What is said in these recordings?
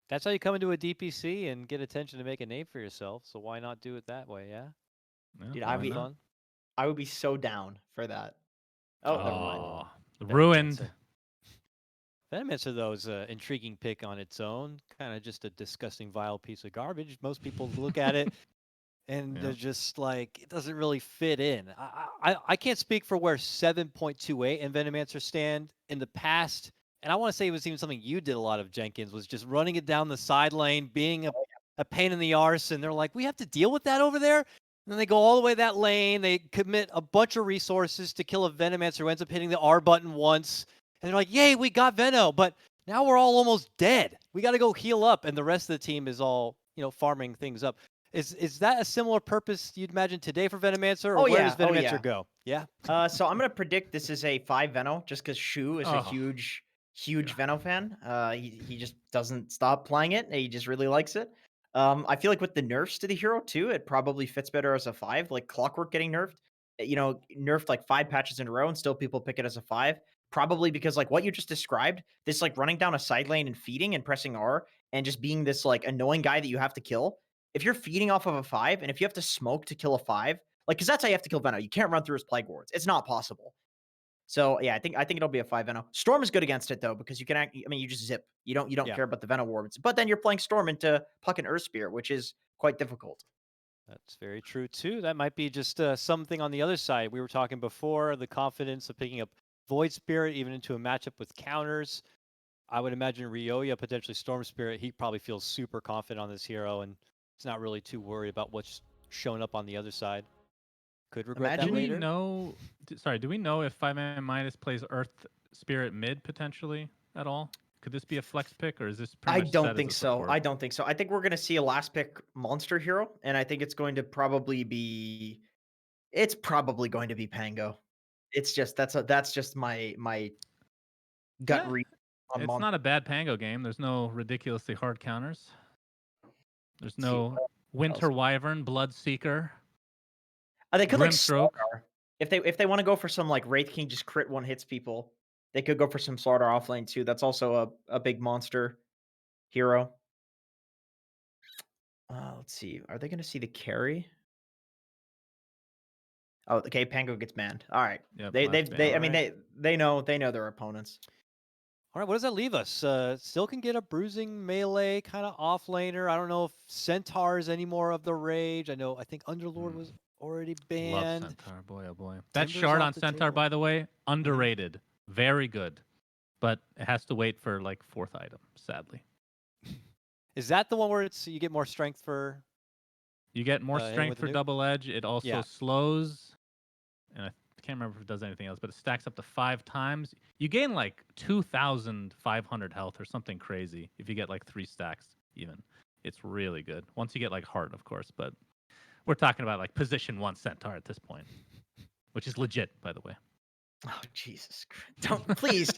That's how you come into a DPC and get attention to make a name for yourself. So why not do it that way? Yeah, Yeah, Dude, why have not? fun. I would be so down for that. Oh, never mind. Oh, ruined. Venomancer. Venomancer, though, is an intriguing pick on its own. Kind of just a disgusting, vile piece of garbage. Most people look at it and Yeah. they're just like, it doesn't really fit in. I can't speak for where 7.28 and Venomancer stand in the past. And I want to say it was even something you did a lot of, Jenkins, was just running it down the side lane, being a pain in the arse. And they're like, we have to deal with that over there. And then they go all the way that lane. They commit a bunch of resources to kill a Venomancer who ends up hitting the R button once. And they're like, yay, we got Veno. But now we're all almost dead. We got to go heal up. And the rest of the team is all, farming things up. Is that a similar purpose you'd imagine today for Venomancer, or where does Venomancer go? Yeah. So I'm gonna predict this is a 5 Veno, just because Shu is a Oh, huge Veno fan. He just doesn't stop playing it. He just really likes it. I feel like with the nerfs to the hero too, it probably fits better as a 5. Like Clockwork getting nerfed, nerfed like 5 patches in a row, and still people pick it as a 5. Probably because like what you just described, this like running down a side lane and feeding and pressing R and just being this like annoying guy that you have to kill. If you're feeding off of a 5, and if you have to smoke to kill a 5, like, because that's how you have to kill Veno. You can't run through his Plague Wards. It's not possible. So yeah, I think it'll be a 5 Veno. Storm is good against it though, because you can you just zip. You don't Yeah. care about the Veno Wards. But then you're playing Storm into Puck and Earth Spear, which is quite difficult. That's very true too. That might be just something on the other side. We were talking before, the confidence of picking up Void Spirit even into a matchup with counters. I would imagine Ryoya, potentially Storm Spirit, he probably feels super confident on this hero and he's not really too worried about what's showing up on the other side. Could regret Imagine- that do we later. know? Do we know if 5ManMidas plays Earth Spirit mid potentially at all? Could this be a flex pick, or is this pretty I much set don't as think a so. support? I don't think so. I think we're going to see a last pick monster hero, and I think it's going to probably be. It's probably going to be Pango. It's just that's just my gut Eh, read on It's monster. not a bad Pango game. There's no ridiculously hard counters. There's Let's see no what else. Winter Wyvern, Bloodseeker, They could like Grimstroke. Slardar. If they want to go for some like Wraith King just crit one hits people, they could go for some Slardar off lane too. That's also a big monster hero. Let's see. Are they going to see the carry? Oh, okay. Pango gets banned. All right. Yep, They last they ban. I mean they know their opponents. All right, what does that leave us? Still can get a bruising melee kind of off laner. I don't know if Centaur is any more of the rage. I think Underlord was already Love banned. Centaur, boy oh boy. That Timber's shard off on the Centaur, table. by the way, underrated. Very good. But it has to wait for like 4th item, sadly. Is that the one where it's you get more strength for? You get more hitting strength with the for nuke? double edge. It also Yeah. slows, and I can't remember if it does anything else, but it stacks up to 5 times. You gain like 2,500 health or something crazy if you get like 3 stacks even. It's really good. Once you get like heart, of course, but we're talking about like position 1 Centaur at this point, which is legit, by the way. Oh Jesus! Don't please.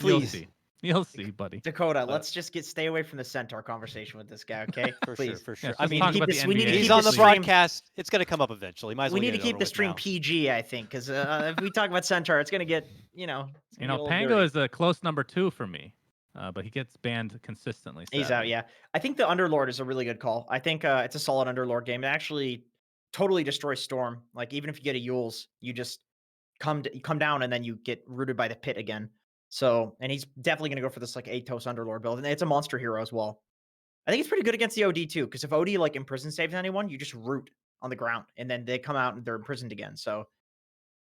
You'll see. You'll see, buddy. Dakota, let's just stay away from the Centaur conversation with this guy, okay? For Please. sure, for sure. Yes, I let's mean, talk keep about this- the we need to NBA. he's keep on the stream- broadcast. It's going to come up eventually. Might as well We need get to it keep over the with stream now. PG, I think, because if we talk about Centaur, it's gonna get You know, Pango is a close number 2 for me, but he gets banned consistently. He's out. sadly. Yeah, I think the Underlord is a really good call. I think it's a solid Underlord game. It actually totally destroys Storm. Like even if you get a Yules, you just come down and then you get rooted by the pit again. So, and he's definitely gonna go for this like Atos Underlord build, and it's a monster hero as well. I think it's pretty good against the OD too, because if OD like imprison saves anyone, you just root on the ground, and then they come out and they're imprisoned again. So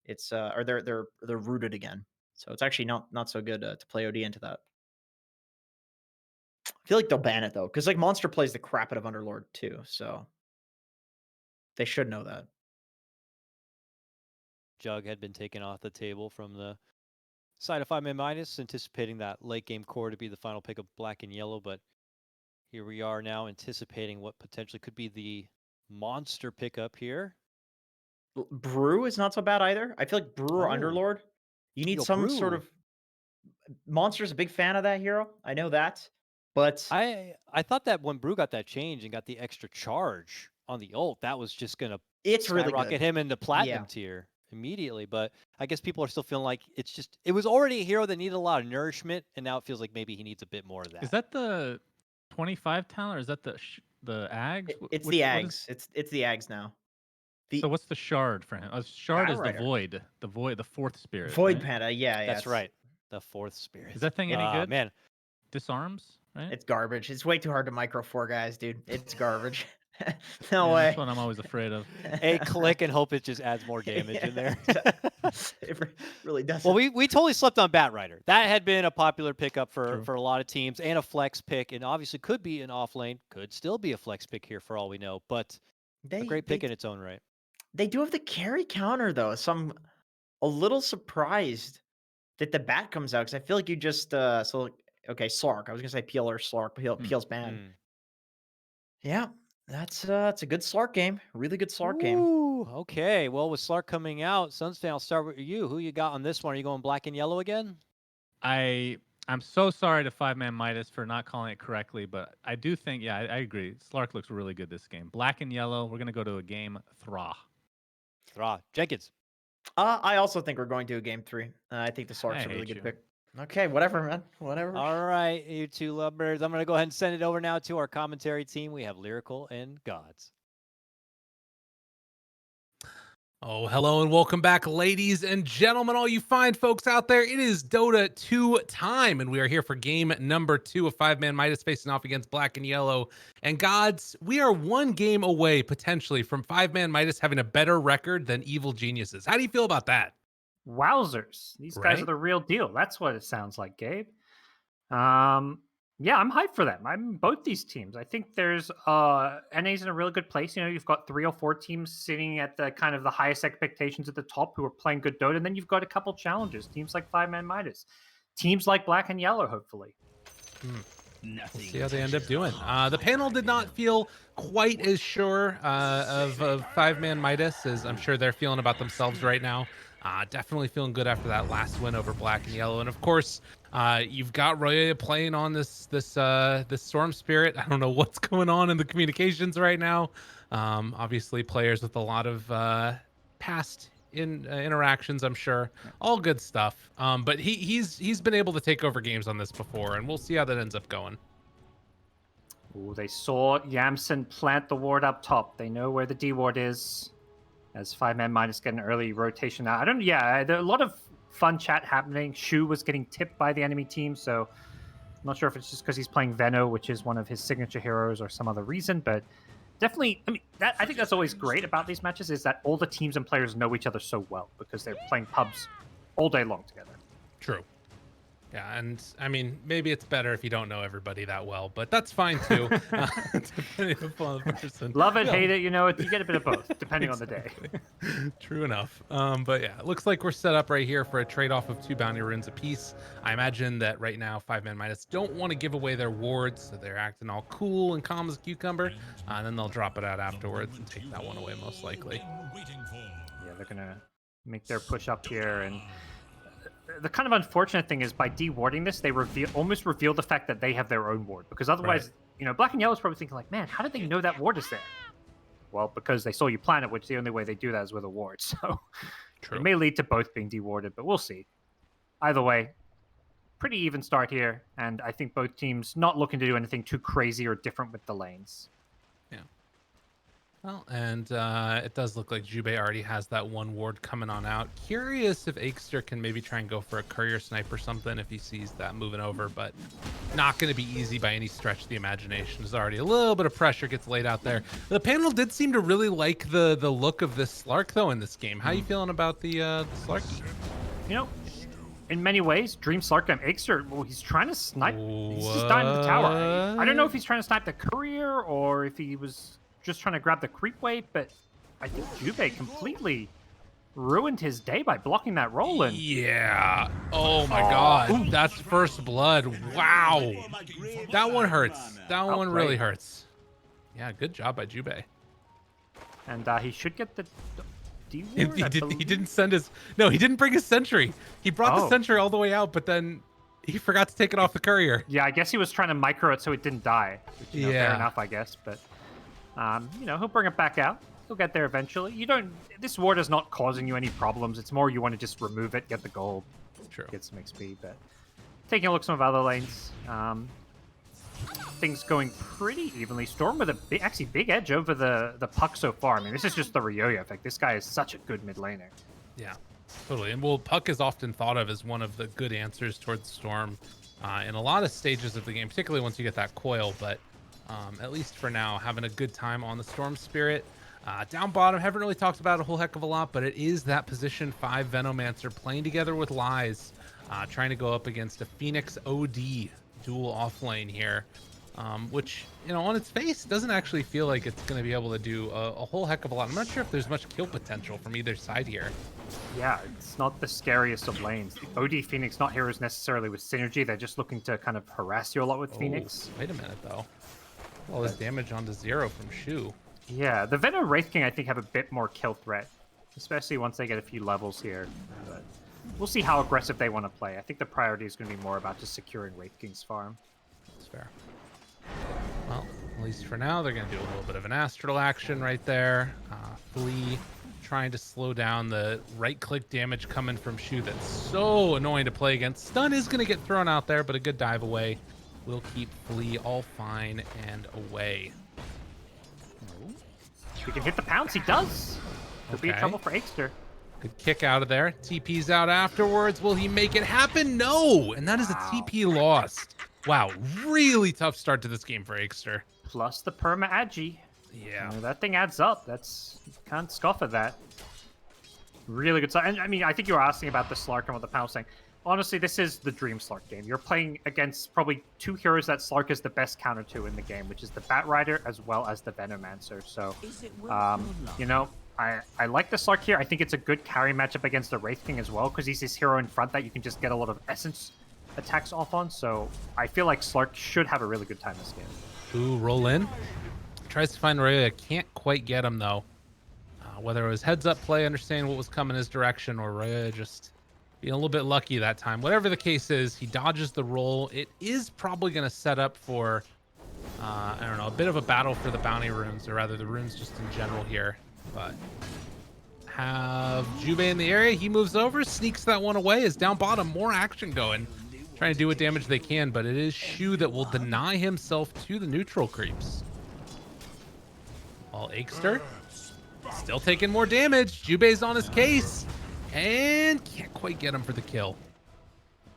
it's or they're rooted again. So it's actually not so good to play OD into that. I feel like they'll ban it though, because like Monster plays the crap out of Underlord too, so they should know that. Jug had been taken off the table from the side of 5ManMidas, anticipating that late game core to be the final pick of black and yellow, but here we are now anticipating what potentially could be the monster pickup here. Brew is not so bad either. I feel like Brew or Oh. Underlord. You need Yo, some Brew. sort of Monster's a big fan of that hero. I know that. But I thought that when Brew got that change and got the extra charge on the ult, that was just gonna it's really skyrocket good. him into platinum tier immediately. But I guess people are still feeling like it was already a hero that needed a lot of nourishment, and now it feels like maybe he needs a bit more of that. Is that the 25 talent, or is that the Ags? It's Which, the what Ags. It's the Ags now. So what's the shard for him? Shard is Batrider. the void, the fourth spirit. Void right? Panda. Yeah, That's right. The fourth spirit. Is that thing any good? Man, Disarms, right? It's garbage. It's way too hard to micro 4 guys, dude. It's garbage. No Yeah, way. that's what I'm always afraid of. a click and hope it just adds more damage in there. It really doesn't. Well, we totally slept on Batrider. That had been a popular pickup True. for a lot of teams and a flex pick, and obviously could be an off lane, could still be a flex pick here for all we know, but a great pick in its own right. They do have the carry counter though, so I'm a little surprised that the bat comes out because I feel like you just okay, Slark. I was gonna say Peel or Slark, but Peel's banned. Yeah, that's a good Slark game. Really good Slark game. Ooh, okay. Well, with Slark coming out, Sunsfan, I'll start with you. Who you got on this one? Are you going black and yellow again? I'm so sorry to 5ManMidas for not calling it correctly, but I do think, yeah, I agree. Slark looks really good this game. Black and yellow. We're gonna go to a game Thra. Jenkins. I also think we're going to a game 3. I think the Slark's a really good pick. Okay, whatever, man. Whatever. All right, you two lovebirds. I'm going to go ahead and send it over now to our commentary team. We have Lyrical and GoDz. Oh, hello and welcome back, ladies and gentlemen, all you fine folks out there. It is Dota 2 time, and we are here for game number 2 of 5ManMidas facing off against Black and Yellow. And GoDz, we are one game away, potentially, from 5ManMidas having a better record than Evil Geniuses. How do you feel about that? Wowzers. These guys are the real deal. That's what it sounds like, Gabe. Yeah, I'm hyped for them. I'm both these teams. I think there's NA's in a really good place. You know, you've got 3 or 4 teams sitting at the kind of the highest expectations at the top who are playing good Dota, and then you've got a couple challenges. Teams like 5ManMidas, teams like Black and Yellow, hopefully. We'll see how they end up doing. The panel did not feel quite as sure of 5ManMidas as I'm sure they're feeling about themselves right now. Definitely feeling good after that last win over Black and Yellow, and of course, you've got Roya playing on this Storm Spirit. I don't know what's going on in the communications right now. Obviously, players with a lot of past interactions, I'm sure. All good stuff. But he's been able to take over games on this before, and we'll see how that ends up going. Ooh, they saw Yamsen plant the ward up top. They know where the D ward is. As 5ManMidas get an early rotation out. There are a lot of fun chat happening. Shu was getting tipped by the enemy team, so I'm not sure if it's just because he's playing Veno, which is one of his signature heroes, or some other reason, but definitely, I think that's always great about these matches, is that all the teams and players know each other so well because they're playing pubs all day long together. True. Yeah, and I mean, maybe it's better if you don't know everybody that well, but that's fine too. Depending upon the person. Love it, hate it, you get a bit of both, depending on the day. True enough. But yeah, it looks like we're set up right here for a trade-off of 2 bounty runes apiece. I imagine that right now 5ManMidas don't want to give away their wards, so they're acting all cool and calm as a cucumber, and then they'll drop it out afterwards and take that one away most likely. Yeah, they're gonna make their push up here, and the kind of unfortunate thing is by de-warding this, they almost reveal the fact that they have their own ward, because otherwise, Black and Yellow is probably thinking like, man, how did they know that ward is there? Well, because they saw you plant it, which the only way they do that is with a ward. So it may lead to both being de-warded, but we'll see. Either way, pretty even start here, and I think both teams not looking to do anything too crazy or different with the lanes. Well, and it does look like Jubei already has that one ward coming on out. Curious if Aikster can maybe try and go for a courier snipe or something if he sees that moving over, but not going to be easy by any stretch of the imagination. There's already a little bit of pressure gets laid out there. The panel did seem to really like the look of this Slark, though, in this game. How are you feeling about the Slarky? In many ways, Dream Slark and Aikster, well, he's trying to snipe. He's just dying in the tower. I don't know if he's trying to snipe the courier or if he was just trying to grab the creep wave, but I think Jubei completely ruined his day by blocking that roll in. Yeah. Oh my god. Ooh. That's first blood. Wow. That one hurts. That one really hurts. Yeah, good job by Jubei. And he should get the D he didn't send his... No, he didn't bring his sentry. He brought the sentry all the way out, but then he forgot to take it off the courier. Yeah, I guess he was trying to micro it so it didn't die. Which, fair enough, I guess, but... he'll bring it back out. He'll get there eventually. This ward is not causing you any problems. It's more you want to just remove it, get the gold, True. get some XP. But taking a look at some of other lanes, things going pretty evenly. Storm with a actually big edge over the Puck so far. I mean, this is just the Ryoya effect. This guy is such a good mid laner. Yeah, totally. And well, Puck is often thought of as one of the good answers towards Storm in a lot of stages of the game, particularly once you get that coil. But at least for now, having a good time on the Storm Spirit. Down bottom, haven't really talked about it a whole heck of a lot, but it is that position 5 Venomancer playing together with Lies, trying to go up against a Phoenix OD dual off lane here, which, you know, on its face doesn't actually feel like it's going to be able to do a whole heck of a lot. I'm not sure if there's much kill potential from either side here. Yeah, it's not the scariest of lanes. The OD Phoenix, not heroes necessarily with synergy. They're just looking to kind of harass you a lot with Phoenix. Wait a minute, though. All this damage onto 0 from Shu. Yeah, the Venom Wraith King, I think, have a bit more kill threat, especially once they get a few levels here. But we'll see how aggressive they want to play. I think the priority is going to be more about just securing Wraith King's farm. That's fair. Well, at least for now, they're going to do a little bit of an astral action right there. Flea trying to slow down the right-click damage coming from Shu that's so annoying to play against. Stun is going to get thrown out there, but a good dive away will keep Flea all fine and away. We can hit the pounce. He does. Could be a trouble for Aikster. Good kick out of there. TP's out afterwards. Will he make it happen? No. And that is a TP lost. Wow. Really tough start to this game for Aikster. Plus the perma agi. Yeah. You know, that thing adds up. Can't scoff at that. Really good start. And I mean, I think you were asking about the Slark and what the pounce saying. Honestly, this is the dream Slark game. You're playing against probably 2 heroes that Slark is the best counter to in the game, which is the Bat Rider as well as the Venomancer. So, you know, I like the Slark here. I think it's a good carry matchup against the Wraith King as well, because he's this hero in front that you can just get a lot of essence attacks off on. So I feel like Slark should have a really good time this game. Ooh, roll in. Tries to find Ryoya. Can't quite get him, though. Whether it was heads-up play, understanding what was coming his direction, or Ryoya just being a little bit lucky that time. Whatever the case is, he dodges the roll. It is probably going to set up for, I don't know, a bit of a battle for the bounty runes, or rather the runes just in general here. But have Jubei in the area. He moves over, sneaks that one away. Is down bottom, more action going. Trying to do what damage they can, but it is Shu that will deny himself to the neutral creeps. While Aikster still taking more damage. Jubei's on his case. And can't quite get him for the kill.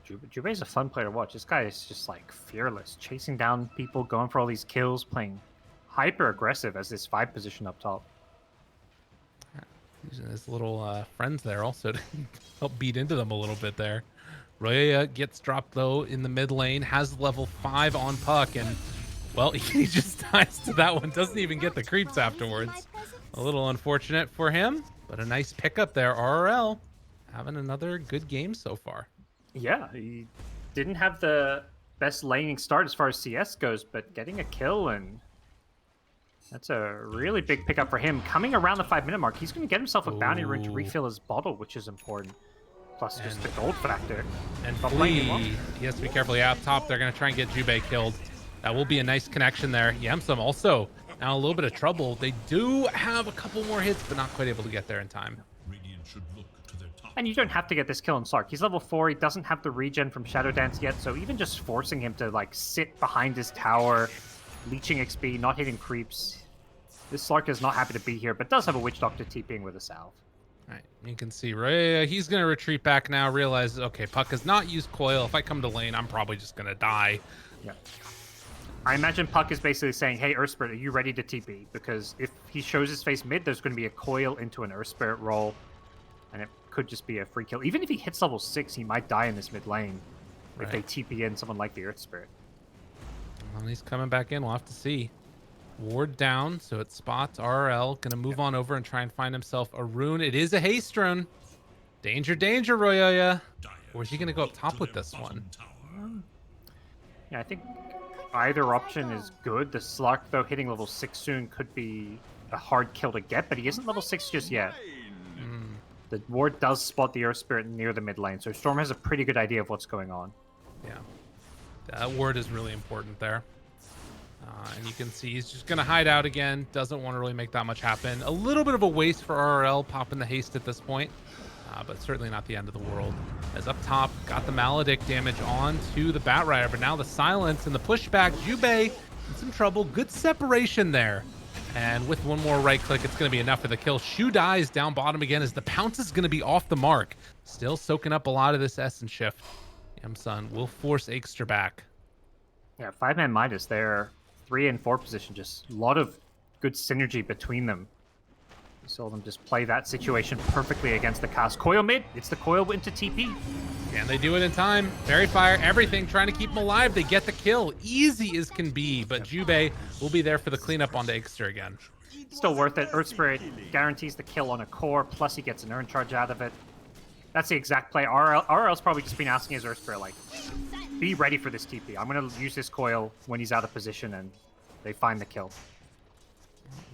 Jubei's a fun player to watch. This guy is just like fearless, chasing down people, going for all these kills, playing hyper aggressive as this 5 position up top. Using his little friends there also to help beat into them a little bit there. Ryoya gets dropped though in the mid lane, has level 5 on Puck, and well, he just dies to that one. Doesn't even get the creeps afterwards. A little unfortunate for him. But a nice pickup there. RRL having another good game so far. Yeah, he didn't have the best laning start as far as CS goes, but getting a kill, and that's a really big pickup for him. Coming around the 5-minute mark, he's going to get himself a bounty rune to refill his bottle, which is important. Plus just the gold factor. And Flea, he has to be careful. Yeah, up top, they're going to try and get Jubei killed. That will be a nice connection there. Yamsum also now a little bit of trouble. They do have a couple more hits, but not quite able to get there in time. And you don't have to get this kill on Slark. He's level 4. He doesn't have the regen from Shadow Dance yet, so even just forcing him to like sit behind his tower, leeching XP, not hitting creeps. This Slark is not happy to be here, but does have a Witch Doctor TPing with a salve. All right, you can see Ryoya, he's going to retreat back now, realizes, okay, Puck has not used coil. If I come to lane, I'm probably just going to die. Yeah. I imagine Puck is basically saying, hey, Earth Spirit, are you ready to TP? Because if he shows his face mid, there's going to be a coil into an Earth Spirit roll, and it could just be a free kill. Even if he hits level 6, he might die in this mid lane if they TP in someone like the Earth Spirit. Well, he's coming back in. We'll have to see. Ward down, so it spots RL. Going to move on over and try and find himself a rune. It is a haste rune. Danger, danger, Ryoya. Or is he going to go up top with this one? Yeah, I think either option is good. The Slark, though, hitting level 6 soon could be a hard kill to get, but he isn't level 6 just yet. The ward does spot the Earth Spirit near the mid lane, so Storm has a pretty good idea of what's going on. Yeah. That ward is really important there. And you can see he's just going to hide out again. Doesn't want to really make that much happen. A little bit of a waste for RRL popping the haste at this point. but certainly not the end of the world. As up top, got the Maledict damage on to the Batrider, but now the silence and the pushback. Jubei in some trouble. Good separation there. And with one more right click, it's going to be enough for the kill. Shu dies down bottom again as the pounce is going to be off the mark. Still soaking up a lot of this Essence shift. Yamsun will force Aegster back. Yeah, 5ManMidas, their 3 and 4 position, just a lot of good synergy between them. You saw them just play that situation perfectly against the cast. Coil mid, it's the coil into TP. And they do it in time. Fairy Fire, everything, trying to keep them alive. They get the kill. Easy as can be, but Jubei will be there for the cleanup onto Aegster again. Still worth it. Earth Spirit guarantees the kill on a core, plus he gets an urn charge out of it. That's the exact play. RL's probably just been asking his Earth Spirit, like, be ready for this TP. I'm going to use this coil when he's out of position, and they find the kill.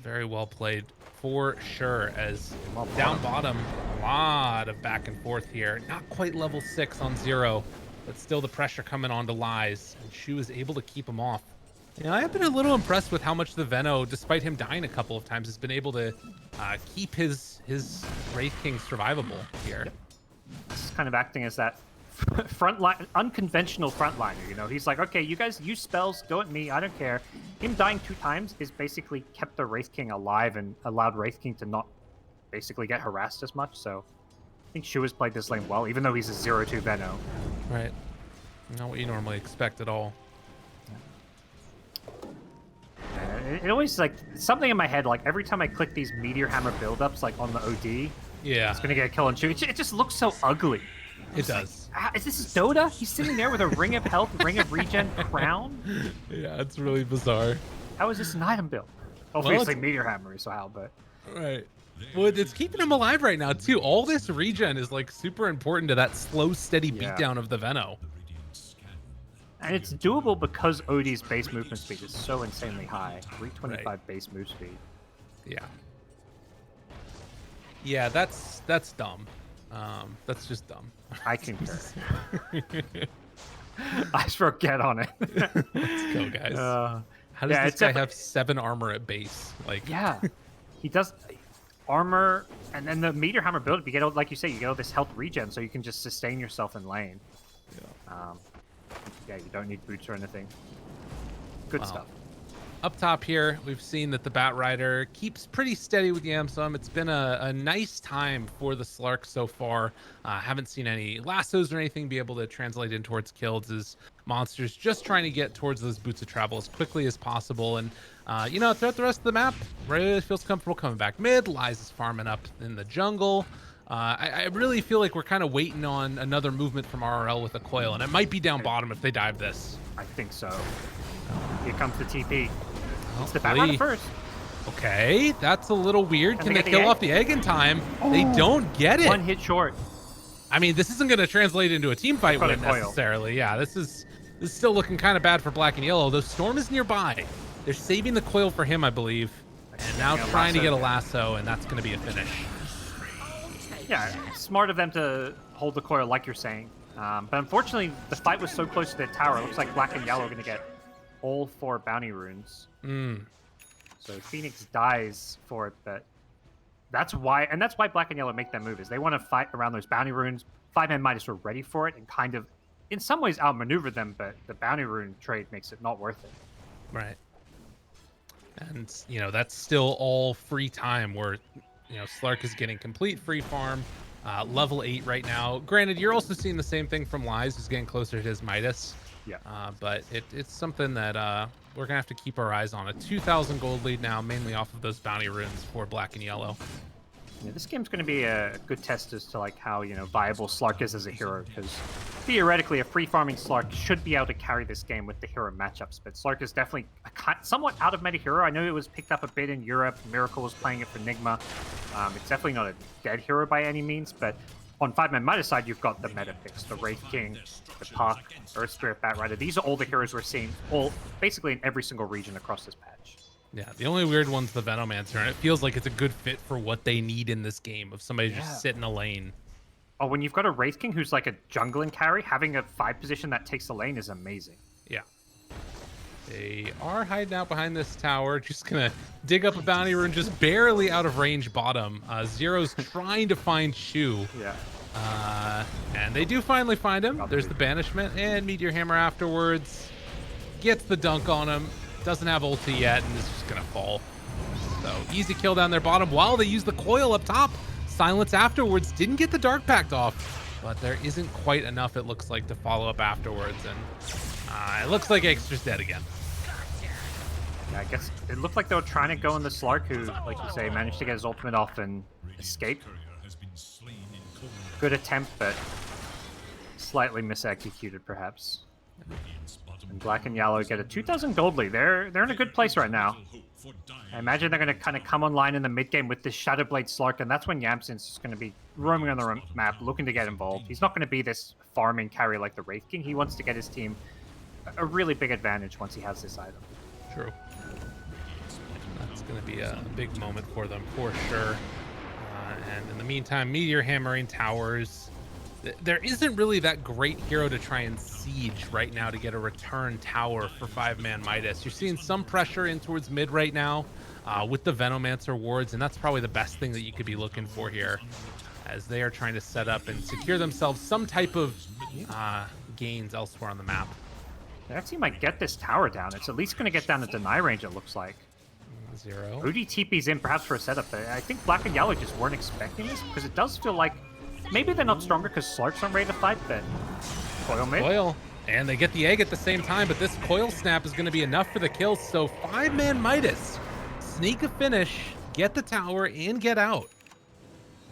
Very well played for sure, as down bottom, a lot of back and forth here. Not quite level 6 on 0, but still the pressure coming on to Lies, and Shu is able to keep him off. You know, I have been a little impressed with how much the Veno, despite him dying a couple of times, has been able to keep his Wraith King survivable here. Yep. It's kind of acting as that frontline, unconventional frontliner. You know, he's like, okay, you guys use spells, go at me, I don't care. Him dying 2 times is basically kept the Wraith King alive and allowed Wraith King to not basically get harassed as much. So I think Shu has played this lane well, even though he's a 0-2 Veno. Right. Not what you normally expect at all. It always, like, something in my head, like, every time I click these Meteor Hammer buildups, like, on the OD, yeah, it's gonna get a kill on Shu. It just looks so ugly. It does. Like, is this Dota? He's sitting there with a Ring of Health, Ring of Regen crown? Yeah, it's really bizarre. How is this an item build? Obviously, Meteor Hammer is how, but... Right. Well, it's keeping him alive right now, too. All this regen is, like, super important to that slow, steady beatdown of the Veno. And it's doable because OD's base movement speed is so insanely high. 325 base move speed. Yeah. Yeah, that's dumb. That's just dumb. I concur. I stroke get on it. Let's go, guys. How does this guy have 7 armor at base? Like, yeah, he does armor, and then the Meteor Hammer build. You get, like you say, you get all this health regen, so you can just sustain yourself in lane. Yeah. Yeah, you don't need boots or anything. Good stuff. Up top here, we've seen that the Batrider keeps pretty steady with Yamsun. It's been a nice time for the Slark so far. Haven't seen any lassos or anything be able to translate in towards kills as monsters just trying to get towards those boots of travel as quickly as possible. And, you know, throughout the rest of the map, really feels comfortable coming back mid. Lies is farming up in the jungle. I really feel like we're kind of waiting on another movement from RRL with a coil, and it might be down bottom if they dive this. I think so. Here comes the TP. Oh, It's the Batrider first. Okay, that's a little weird. Can they kill off the egg in time? Oh, they don't get it. 1 hit short. I mean, this isn't going to translate into a team fight win necessarily. Yeah, this is still looking kind of bad for Black and Yellow. Though Storm is nearby. They're saving the coil for him, I believe, and now trying to get a lasso, and that's going to be a finish. Yeah, smart of them to hold the coil like you're saying. But unfortunately, the fight was so close to the tower. It looks like Black and Yellow are going to get all 4 bounty runes. So Phoenix dies for it, but that's why Black and Yellow make that move, is they want to fight around those bounty runes. 5ManMidas were ready for it and kind of, in some ways, outmaneuvered them, but the bounty rune trade makes it not worth it. Right. And, you know, that's still all free time where, you know, Slark is getting complete free farm, level 8 right now. Granted, you're also seeing the same thing from Lies, who's getting closer to his Midas. Yeah. But it's something that we're going to have to keep our eyes on. A 2,000 gold lead now, mainly off of those bounty runes for Black and Yellow. Yeah, this game's going to be a good test as to, like, how, you know, viable Slark is as a hero, because theoretically a free farming Slark should be able to carry this game with the hero matchups, but Slark is definitely somewhat out of meta hero. I know it was picked up a bit in Europe. Lyrical was playing it for Nigma. It's definitely not a dead hero by any means, but on 5ManMidas side, you've got the meta picks, the Wraith King, the Puck, Earth Spirit, Batrider. These are all the heroes we're seeing basically in every single region across this patch. Yeah, the only weird one's the Venomancer, and it feels like it's a good fit for what they need in this game, of somebody just sit in a lane. Oh, when you've got a Wraith King who's like a jungling carry, having a 5 position that takes the lane is amazing. Yeah. They are hiding out behind this tower, just gonna dig up a bounty rune, just barely out of range bottom. Zero's trying to find Shu. Yeah. And they do finally find him. There's the banishment and Meteor Hammer afterwards. Gets the dunk on him. Doesn't have ulti yet and is just gonna fall. So easy kill down there bottom while they use the coil up top. Silence afterwards. Didn't get the Dark Pact off, but there isn't quite enough, it looks like, to follow up afterwards. And it looks like Extra's dead again. Yeah, I guess it looked like they were trying to go in the Slark, who, like you say, managed to get his ultimate off and escape. Good attempt, but slightly misexecuted, perhaps. And Black and Yellow get a 2,000 gold lead. They're in a good place right now. I imagine they're going to kind of come online in the mid game with this Shadowblade Slark, and that's when Yamsen's just going to be roaming on the map, looking to get involved. He's not going to be this farming carry like the Wraith King. He wants to get his team a really big advantage once he has this item. True. That's going to be a big moment for them, for sure. And in the meantime, Meteor hammering towers. There isn't really that great hero to try and siege right now to get a return tower for 5ManMidas. You're seeing some pressure in towards mid right now with the Venomancer wards, and that's probably the best thing that you could be looking for here, as they are trying to set up and secure themselves some type of gains elsewhere on the map. They actually might get this tower down. It's at least going to get down to deny range, it looks like. Zero. OD TP's in perhaps for a setup, but I think Black and Yellow just weren't expecting this, because it does feel like maybe they're not stronger because Slark's not ready to fight, but coil mid. Coil. And they get the egg at the same time, but this coil snap is going to be enough for the kill. So 5ManMidas sneak a finish, get the tower, and get out.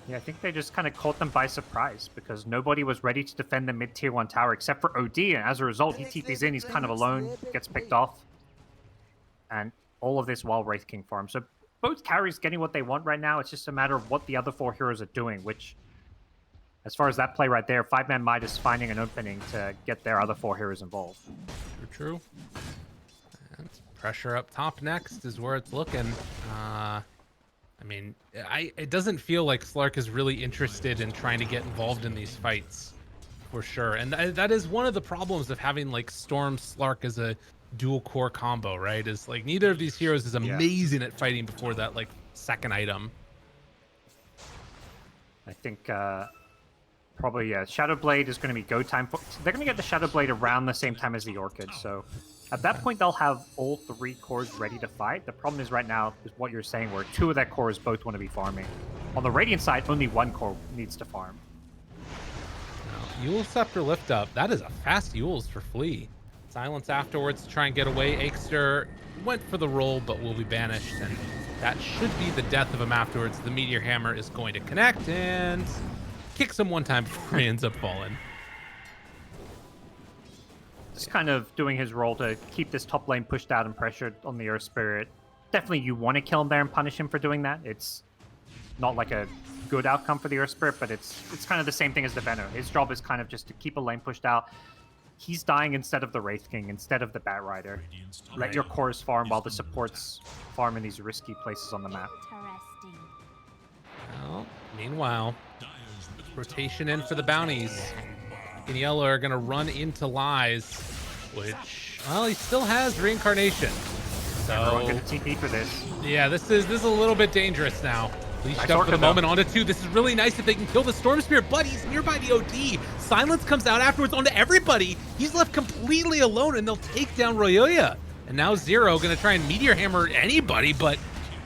Yeah, I think they just kind of caught them by surprise because nobody was ready to defend the mid-tier 1 tower except for OD, and as a result, he TP's in, he's kind of alone, gets picked off. And all of this while Wraith King farms. So both carries getting what they want right now. It's just a matter of what the other 4 heroes are doing, which, as far as that play right there, 5ManMidas finding an opening to get their other 4 heroes involved. True. And pressure up top next is where it's looking. I mean, it doesn't feel like Slark is really interested in trying to get involved in these fights, for sure. And that is one of the problems of having like Storm Slark as a dual core combo, right? Is like neither of these heroes is amazing at fighting before that like second item. I think probably Shadowblade is going to be go time. They're going to get the Shadowblade around the same time as the Orchid, so at that point they'll have all 3 cores ready to fight. The problem is right now is what you're saying, where 2 of their cores both want to be farming. On the Radiant side, only 1 core needs to farm. Now, Eul Scepter lift up. That is a fast Eul's for Flea. Silence afterwards to try and get away. Aegster went for the roll, but will be banished, and that should be the death of him afterwards. The Meteor Hammer is going to connect and kicks him one time before he ends up falling. Just kind of doing his role to keep this top lane pushed out and pressured on the Earth Spirit. Definitely you want to kill him there and punish him for doing that. It's not like a good outcome for the Earth Spirit, but it's kind of the same thing as the Venom. His job is kind of just to keep a lane pushed out. He's dying instead of the Wraith King, instead of the Bat Rider. Let your cores farm while the supports farm in these risky places on the map. Well, meanwhile, rotation in for the bounties. And Yellow are going to run into Lies, which, well, he still has Reincarnation. So Everyone get a TP for this. Yeah, this is a little bit dangerous now. Leashed Nice up for the Orchid, though. moment onto 2. This is really nice if they can kill the Storm Spirit, but he's nearby the OD. Silence comes out afterwards onto everybody. He's left completely alone, and they'll take down Royoya. And now Zero going to try and Meteor Hammer anybody, but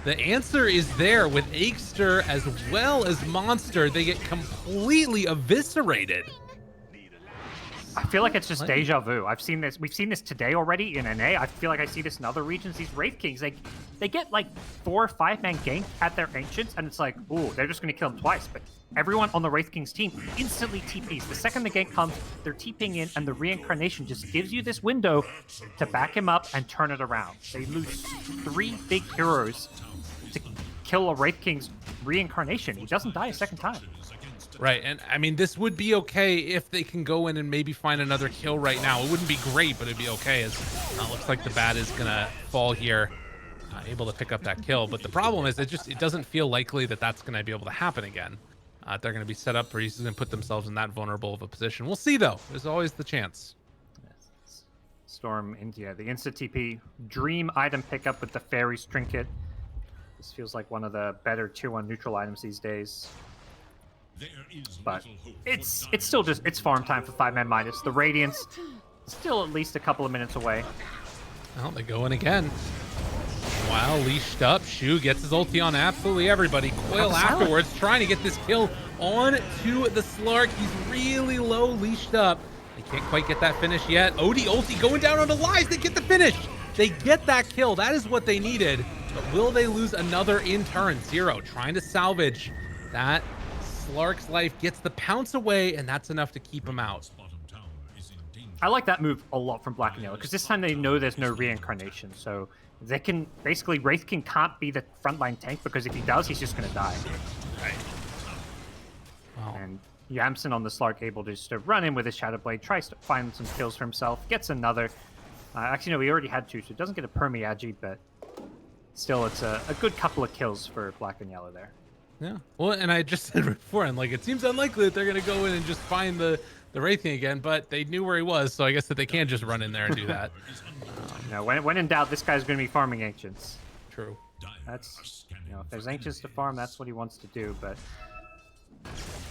the answer is there with Aegster as well as Monster. They get completely eviscerated. I feel like it's just deja vu. I've seen this. We've seen this today already in NA. I feel like I see this in other regions. These Wraith Kings, like, they get like 4 or 5-man gank at their Ancients, and it's like, ooh, they're just going to kill them twice. But everyone on the Wraith King's team instantly TPs. The second the gank comes, they're TPing in, and the Reincarnation just gives you this window to back him up and turn it around. They lose 3 big heroes to kill a Wraith King's Reincarnation. He doesn't die a second time. Right, and I mean, this would be okay if they can go in and maybe find another kill right now. It wouldn't be great, but it'd be okay, as looks like the Bat is gonna fall here, able to pick up that kill. But the problem is, it doesn't feel likely that that's gonna be able to happen again. They're gonna be set up for he's gonna put themselves in that vulnerable of a position. We'll see, though. There's always the chance. Storm India. The Insta TP dream item pickup with the Fairies Trinket. This feels like one of the better tier 1 neutral items these days. But it's still just, it's farm time for 5ManMidas. The Radiance still at least a couple of minutes away. Well, they go in again. Wow, leashed up. Shu gets his ulti on absolutely everybody. Coil afterwards, trying to get this kill on to the Slark. He's really low leashed up. They can't quite get that finish yet. Odie ulti going down on the lies. They get the finish. They get that kill. That is what they needed. But will they lose another in turn? Zero trying to salvage that. Slark's life gets the pounce away, and that's enough to keep him out. I like that move a lot from Black and Yellow, because this time they know there's no reincarnation. So they can basically, Wraithkin can't be the frontline tank, because if he does, he's just going to die. Right. Wow. And Yamsen on the Slark able to just run in with his Shadow Blade, tries to find some kills for himself, gets another. Actually, no, he already had 2, so it doesn't get a Permi-Agi, but still, it's a good couple of kills for Black and Yellow there. Yeah. Well, and I just said before, and like, it seems unlikely that they're going to go in and just find the Wraithing again, but they knew where he was, so I guess that they can't just run in there and do that. No, when in doubt, this guy's going to be farming Ancients. True. That's, you know, if there's Ancients to farm, that's what he wants to do, but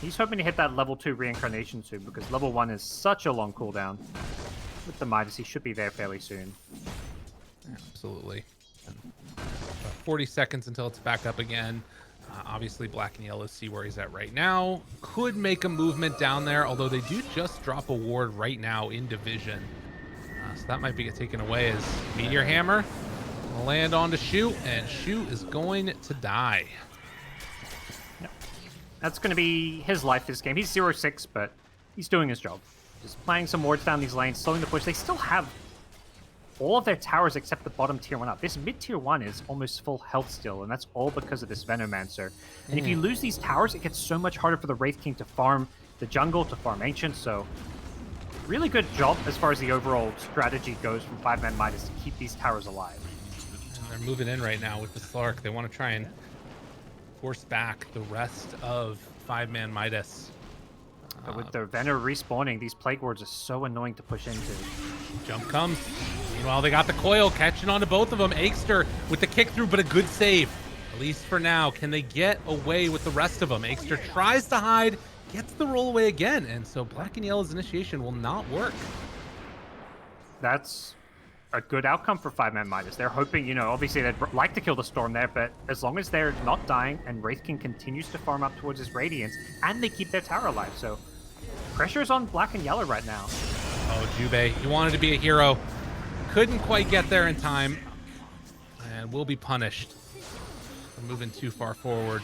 he's hoping to hit that level 2 reincarnation soon, because level 1 is such a long cooldown. With the Midas, he should be there fairly soon. Absolutely. About 40 seconds until it's back up again. Obviously, Black and Yellow see where he's at right now. Could make a movement down there, although they do just drop a ward right now in division. So that might be taken away as Meteor Hammer will land onto Shu, and Shu is going to die. Yep. That's going to be his life this game. He's 0-6, but he's doing his job. Just playing some wards down these lanes, slowing the push. They still have all of their towers except the bottom tier 1 up. This mid tier 1 is almost full health still, and that's all because of this Venomancer. And if you lose these towers, it gets so much harder for the Wraith King to farm the jungle, to farm Ancient, so really good job as far as the overall strategy goes from 5ManMidas to keep these towers alive. And they're moving in right now with the Slark. They want to try and force back the rest of 5ManMidas. But with the Venom respawning, these Plague Wards are so annoying to push into. Jump comes. Meanwhile, they got the coil catching on to both of them. Aikster with the kick through, but a good save. At least for now. Can they get away with the rest of them? Aikster tries to hide, gets the roll away again, and so Black and Yellow's initiation will not work. That's a good outcome for 5ManMidas. They're hoping, you know, obviously they'd like to kill the Storm there, but as long as they're not dying and Wraith King continues to farm up towards his Radiance, and they keep their tower alive, so pressure's on Black and Yellow right now. Oh, Jubei, he wanted to be a hero. Couldn't quite get there in time, and will be punished for moving too far forward.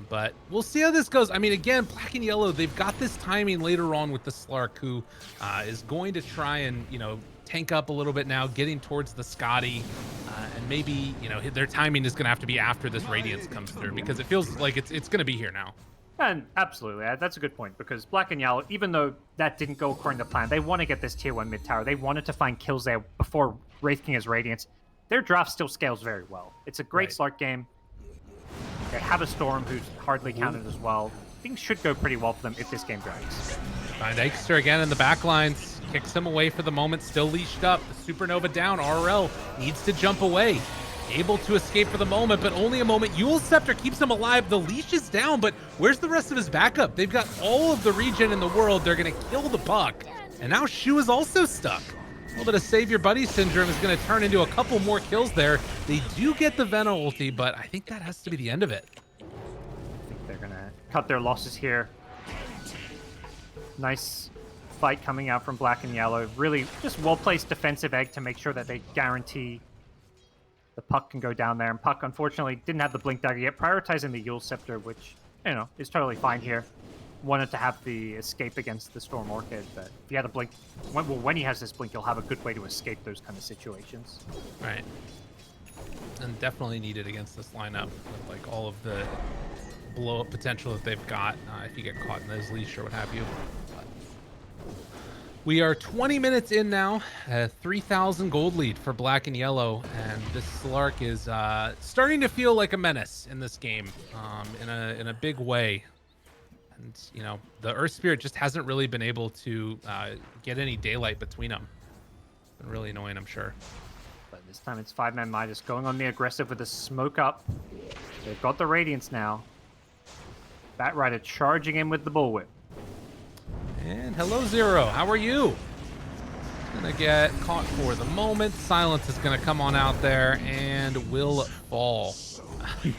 But we'll see how this goes. I mean, again, Black and Yellow, they've got this timing later on with the Slark, who is going to try and, you know, tank up a little bit now, getting towards the Scotty, and maybe, you know, their timing is going to have to be after this Radiance comes through, because it feels like it's going to be here now. And absolutely, that's a good point, because Black and Yellow, even though that didn't go according to plan, they want to get this tier 1 mid tower. They wanted to find kills there before Wraith King has Radiance. Their draft still scales very well. It's a great Slark game. They have a Storm who's hardly counted as well. Things should go pretty well for them if this game drags. Find Aikster again in the back lines. Kicks him away for the moment, still leashed up. The Supernova down, RL needs to jump away. Able to escape for the moment, but only a moment. Eul's Scepter keeps him alive. The leash is down, but where's the rest of his backup? They've got all of the regen in the world. They're going to kill the puck. And now Shu is also stuck. A little bit of Save Your Buddy syndrome is going to turn into a couple more kills there. They do get the Venom ulti, but I think that has to be the end of it. I think they're going to cut their losses here. Nice fight coming out from Black and Yellow. Really just well-placed defensive egg to make sure that they guarantee the Puck can go down there. And Puck, unfortunately, didn't have the Blink Dagger yet, prioritizing the Eul's Scepter, which, you know, is totally fine here. Wanted to have the escape against the Storm Orchid, but if he had a Blink, when he has this Blink, he'll have a good way to escape those kind of situations. Right. And definitely needed against this lineup with, like, all of the blow-up potential that they've got if you get caught in those leash or what have you. We are 20 minutes in now, a 3,000 gold lead for Black and Yellow, and this Slark is starting to feel like a menace in this game, in a big way. And, you know, the Earth Spirit just hasn't really been able to get any daylight between them. Been really annoying, I'm sure. But this time it's 5ManMidas going on the aggressive with the smoke up. They've got the Radiance now. Batrider charging in with the Bullwhip. And hello, Zero. How are you? Gonna get caught for the moment. Silence is gonna come on out there and will fall.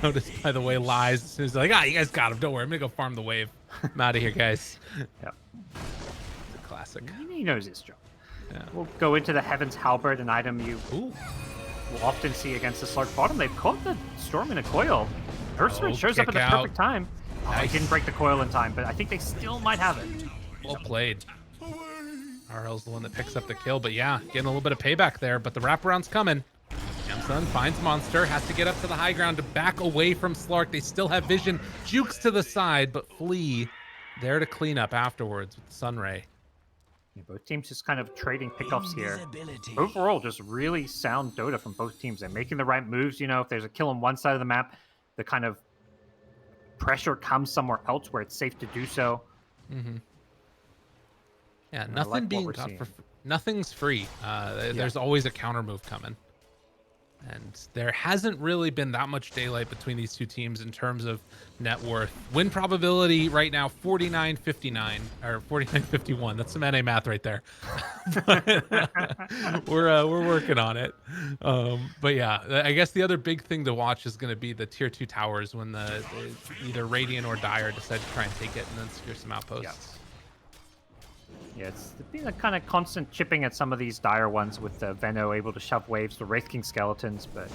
Notice, by the way, Lies as soon as like, you guys got him. Don't worry, I'm gonna go farm the wave. I'm out of here, guys. Yep. It's a classic. He knows his job. Yeah. We'll go into the Heaven's Halberd, an item you Ooh. will often see against the Slark bottom. They've caught the Storm in a coil. Earthsmith shows up at kick the out. perfect time. Oh, Nice. he didn't break the coil in time, but I think they still might have it. Well played. RL's the one that picks up the kill, but yeah, getting a little bit of payback there, but the wraparound's coming. Yamsun finds Monster, has to get up to the high ground to back away from Slark. They still have vision. Jukes to the side, but Flea there to clean up afterwards with Sunray. Yeah, both teams just kind of trading pickoffs here. Overall, just really sound Dota from both teams. They're making the right moves. You know, if there's a kill on one side of the map, the kind of pressure comes somewhere else where it's safe to do so. Mm-hmm. Yeah, And I nothing like what being we're got seeing. for nothing's free. There's always a counter move coming. And there hasn't really been that much daylight between these two teams in terms of net worth. Win probability right now, 49-59, or 49-51. That's some NA math right there. But we're working on it. But yeah, I guess the other big thing to watch is going to be the tier 2 towers when the either Radiant or Dire decide to try and take it and then secure some outposts. Yeah, it's been a kind of constant chipping at some of these dire ones with the Veno able to shove waves, the Wraith King skeletons, but it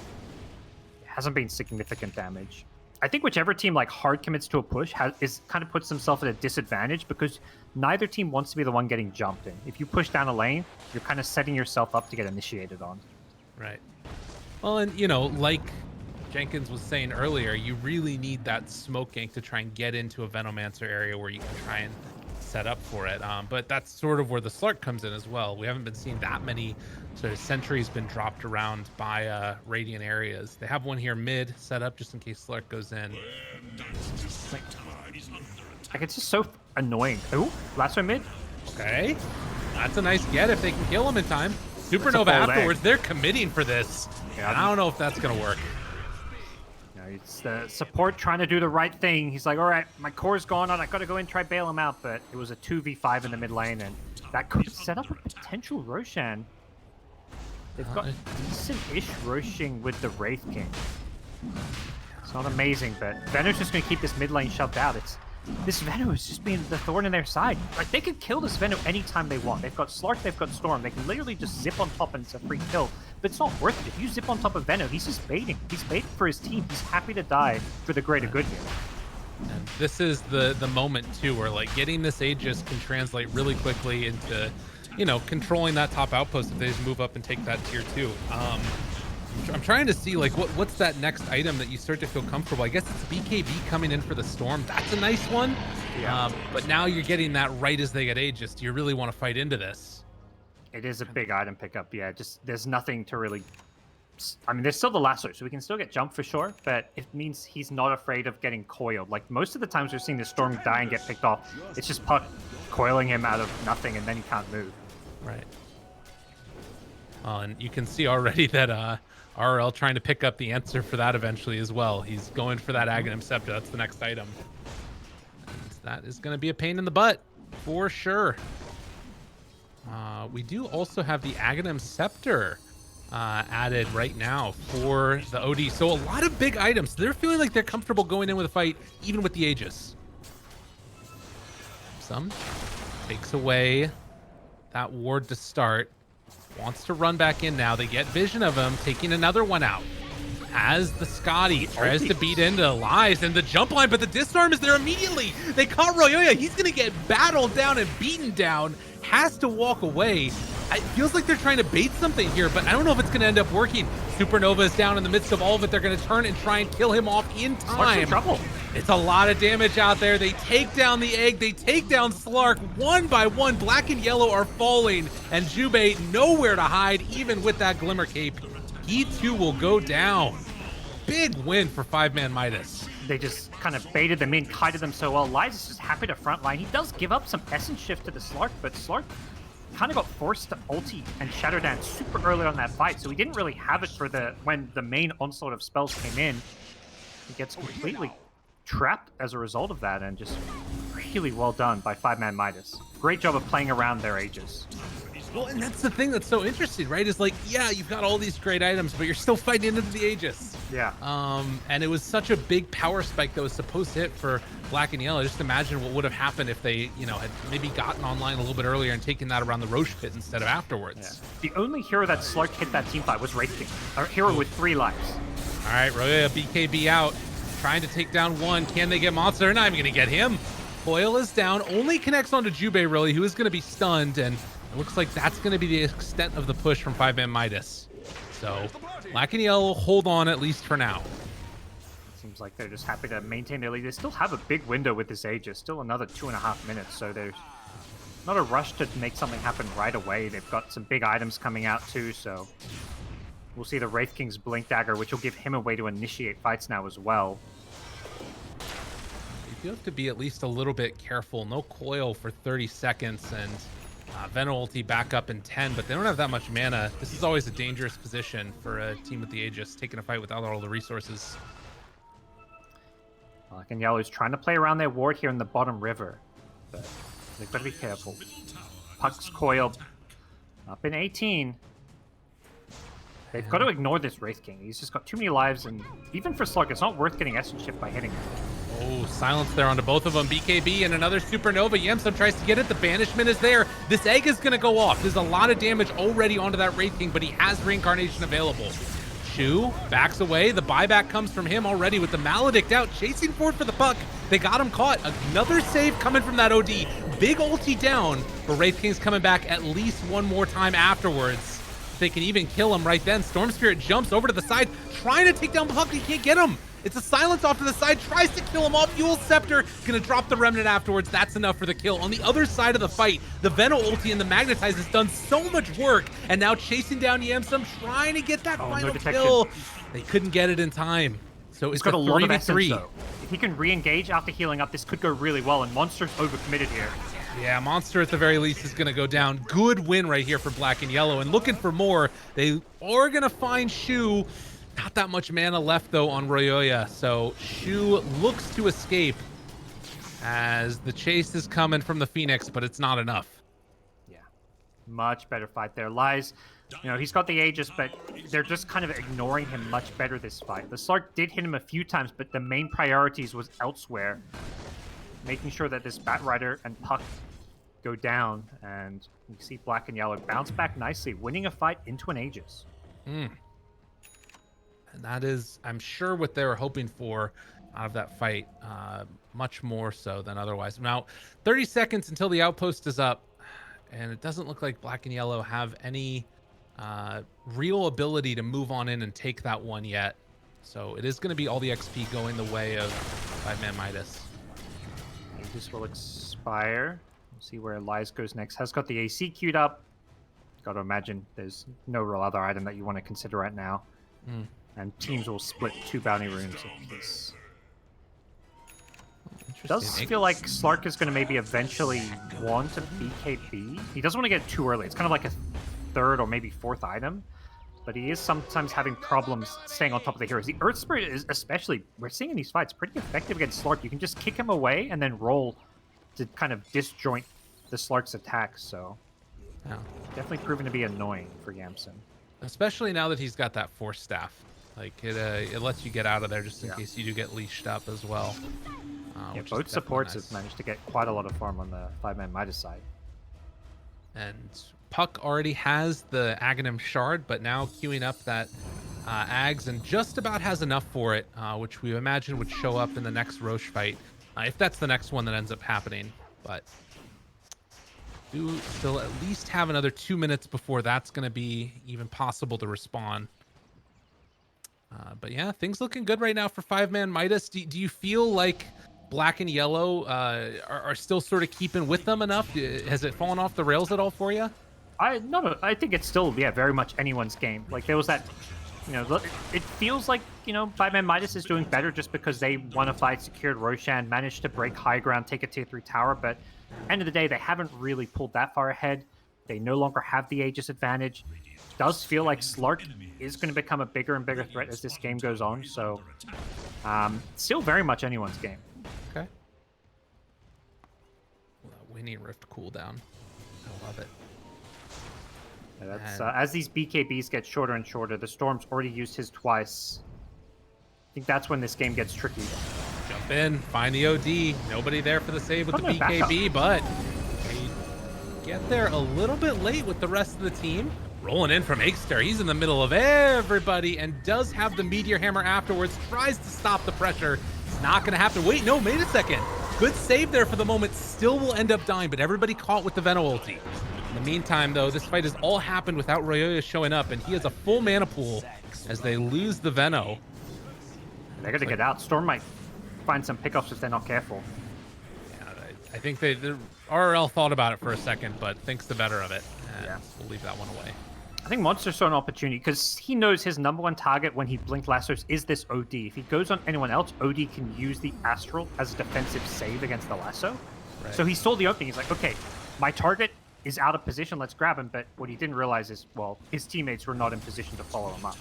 hasn't been significant damage. I think whichever team like hard commits to a push kind of puts themselves at a disadvantage because neither team wants to be the one getting jumped in. If you push down a lane, you're kind of setting yourself up to get initiated on. Right. Well, and you know, like Jenkins was saying earlier, you really need that smoke gank to try and get into a Venomancer area where you can try and set up for it. But that's sort of where the Slark comes in as well. We haven't been seeing that many sort of sentries been dropped around by Radiant areas. They have one here mid set up just in case Slark goes in. Like it's just so annoying. Oh, last one mid. Okay. That's a nice get if they can kill him in time. Supernova full afterwards, leg. they're committing for this. Yeah, And I don't know if that's going to work. It's the support trying to do the right thing. He's like, all right, my core's gone on. I got to go in and try bail him out. But it was a 2v5 in the mid lane, and that could set up a potential Roshan. They've got decent-ish Roshing with the Wraith King. It's not amazing, but Veno's just going to keep this mid lane shoved out. This Veno is just being the thorn in their side. Like, they could kill this Veno anytime they want. They've got Slark, they've got Storm. They can literally just zip on top and it's a free kill. But it's not worth it. If you zip on top of Veno, he's just baiting. He's baiting for his team. He's happy to die for the greater good here. And this is the moment too where like getting this Aegis can translate really quickly into, you know, controlling that top outpost if they just move up and take that tier 2. I'm trying to see like what's that next item that you start to feel comfortable. I guess it's BKB coming in for the Storm. That's a nice one. Yeah. But now you're getting that right as they get Aegis. Do you really want to fight into this? It is a big item pickup. Yeah, just there's nothing to really... I mean, there's still the lasso, so we can still get jumped for sure, but it means he's not afraid of getting coiled. Like, most of the times we're seeing the Storm die and get picked off, it's just Puck coiling him out of nothing, and then he can't move. Right. And you can see already that RL trying to pick up the answer for that eventually as well. He's going for that Aghanim Scepter. That's the next item. And that is going to be a pain in the butt, for sure. We do also have the Aghanim Scepter added right now for the OD. So a lot of big items. They're feeling like they're comfortable going in with a fight, even with the Aegis. Some takes away that ward to start. Wants to run back in now. They get vision of him, taking another one out. As the Scotty tries to beat into Lies and the jump line, but the disarm is there immediately. They caught Royoya. He's going to get battled down and beaten down. Has to walk away. It feels like they're trying to bait something here, but I don't know if it's going to end up working. Supernova is down in the midst of all of it. They're going to turn and try and kill him off in time. Trouble. It's a lot of damage out there. They take down the egg. They take down Slark one by one. Black and yellow are falling, and Jubei nowhere to hide, even with that Glimmer Cape. He too will go down. Big win for 5ManMidas. They just kind of baited them in, kited them so well. Lies is just happy to frontline. He does give up some essence shift to the Slark, but Slark kind of got forced to ulti and Shadow Dance super early on that fight, so he didn't really have it for when the main onslaught of spells came in. He gets completely trapped as a result of that, and just really well done by 5ManMidas. Great job of playing around their Aegis. Well, and that's the thing that's so interesting, right? Is like, yeah, you've got all these great items, but you're still fighting into the Aegis. Yeah. And it was such a big power spike that was supposed to hit for Black and Yellow. Just imagine what would have happened if they, had maybe gotten online a little bit earlier and taken that around the Roche pit instead of afterwards. Yeah. The only hero that Slark hit that team fight was Wraith King, a hero with 3 lives. All right, Roya, BKB out, trying to take down one. Can they get Monster? They're not even going to get him. Coil is down, only connects onto Jubei, really, who is going to be stunned, and it looks like that's going to be the extent of the push from 5ManMidas. So, Black and Yellow hold on at least for now. Seems like they're just happy to maintain their lead. They still have a big window with this Aegis, still another 2.5 minutes, so there's not a rush to make something happen right away. They've got some big items coming out too, so we'll see the Wraith King's Blink Dagger, which will give him a way to initiate fights now as well. You have to be at least a little bit careful. No coil for 30 seconds, and Venom ulti back up in 10, but they don't have that much mana. This is always a dangerous position for a team with the Aegis, taking a fight without all the resources. Black and Yellow is trying to play around their ward here in the bottom river, but they've got to be careful. Puck's coil up in 18. They've got to ignore this Wraith King. He's just got too many lives, and even for Slug, it's not worth getting Essence Shift by hitting him. Oh, silence there onto both of them. BKB and another Supernova. Yemsum tries to get it. The banishment is there. This egg is going to go off. There's a lot of damage already onto that Wraith King, but he has Reincarnation available. Shu backs away. The buyback comes from him already with the Maledict out, chasing forward for the puck. They got him caught. Another save coming from that OD. Big ulti down, but Wraith King's coming back at least one more time afterwards. They can even kill him right then. Storm Spirit jumps over to the side, trying to take down the puck. He can't get him. It's a silence off to the side, tries to kill him off. Fuel Scepter gonna drop the Remnant afterwards. That's enough for the kill. On the other side of the fight, the Veno ulti and the Magnetize has done so much work, and now chasing down Yamsum, trying to get that final kill. They couldn't get it in time. So it's got a lot of essence, 3v3. though. If he can re-engage after healing up, this could go really well, and Monster's overcommitted here. Yeah, Monster at the very least is going to go down. Good win right here for Black and Yellow, and looking for more. They are going to find Shu. Not that much mana left, though, on Royoya, so Shu looks to escape as the chase is coming from the Phoenix, but it's not enough. Yeah, much better fight there. Lies, he's got the Aegis, but they're just kind of ignoring him much better this fight. The Slark did hit him a few times, but the main priorities was elsewhere. Making sure that this Batrider and Puck go down, and you see Black and Yellow bounce back nicely, winning a fight into an Aegis. And that is, I'm sure, what they were hoping for out of that fight, much more so than otherwise. Now, 30 seconds until the outpost is up, and it doesn't look like Black and Yellow have any real ability to move on in and take that one yet. So it is going to be all the XP going the way of 5ManMidas. Aegis will expire. We'll see where Lies goes next. Has got the AC queued up. Got to imagine there's no real other item that you want to consider right now. And teams will split 2 bounty runes apiece. It does feel like Slark is going to maybe eventually want to BKB. He doesn't want to get it too early. It's kind of like a 3rd or maybe 4th item. But he is sometimes having problems staying on top of the heroes. The Earth Spirit is especially, we're seeing in these fights, pretty effective against Slark. You can just kick him away and then roll to kind of disjoint the Slark's attacks. So Yeah. definitely proven to be annoying for Yamsum. Especially now that he's got that Force Staff. Like, it lets you get out of there just in case you do get leashed up as well. Yeah, which is both supports nice. have managed to get quite a lot of farm on the 5ManMidas side. And Puck already has the Aghanim Shard, but now queuing up that Ags and just about has enough for it, which we imagine would show up in the next Roche fight, if that's the next one that ends up happening. But do still at least have another 2 minutes before that's going to be even possible to respawn. But yeah, things looking good right now for 5ManMidas. Do you feel like Black and Yellow are still sort of keeping with them enough? Has it fallen off the rails at all for you? No, I think it's still, very much anyone's game. Like, there was that, it feels like, 5ManMidas is doing better just because they won a fight, secured Roshan, managed to break high ground, take a tier 3 tower, but end of the day, they haven't really pulled that far ahead. They no longer have the Aegis advantage. Does feel like Slark is going to become a bigger and bigger threat as this game goes on. So still very much anyone's game. Okay. Well, that Winnie Rift cooldown. I love it. Yeah, that's, as these BKBs get shorter and shorter, the Storm's already used his twice. I think that's when this game gets tricky. Jump in, find the OD. Nobody there for the save with the BKB, but they get there a little bit late with the rest of the team. Rolling in from Eggster. He's in the middle of everybody and does have the Meteor Hammer afterwards. Tries to stop the pressure. It's not going to happen. Wait, no, wait a second. Good save there for the moment. Still will end up dying, but everybody caught with the Veno ulti. In the meantime, though, this fight has all happened without Royoya showing up, and he has a full mana pool as they lose the Veno. They're going to get out. Storm might find some pickoffs if they're not careful. Yeah, I think the RRL thought about it for a second, but thinks the better of it. And Yeah. we'll leave that one away. I think Monster saw an opportunity because he knows his #1 target when he blink lassos is this OD. If he goes on anyone else, OD can use the Astral as a defensive save against the lasso. Right. So he saw the opening. He's like, okay, my target is out of position. Let's grab him. But what he didn't realize is, well, his teammates were not in position to follow him up.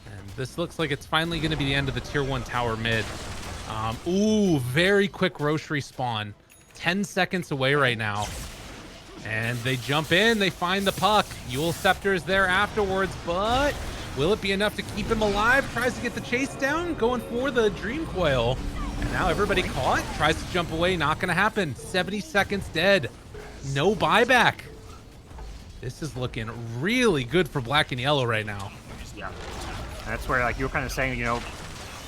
And this looks like it's finally going to be the end of the tier 1 tower mid. Ooh, very quick Roche respawn. 10 seconds away right now. And they jump in, they find the puck. Yule Scepter is there afterwards, but will it be enough to keep him alive? Tries to get the chase down, going for the Dream Coil. And now everybody caught, tries to jump away, not gonna happen. 70 seconds dead, no buyback. This is looking really good for Black and Yellow right now. Yeah. And that's where, like, you were kind of saying, you know,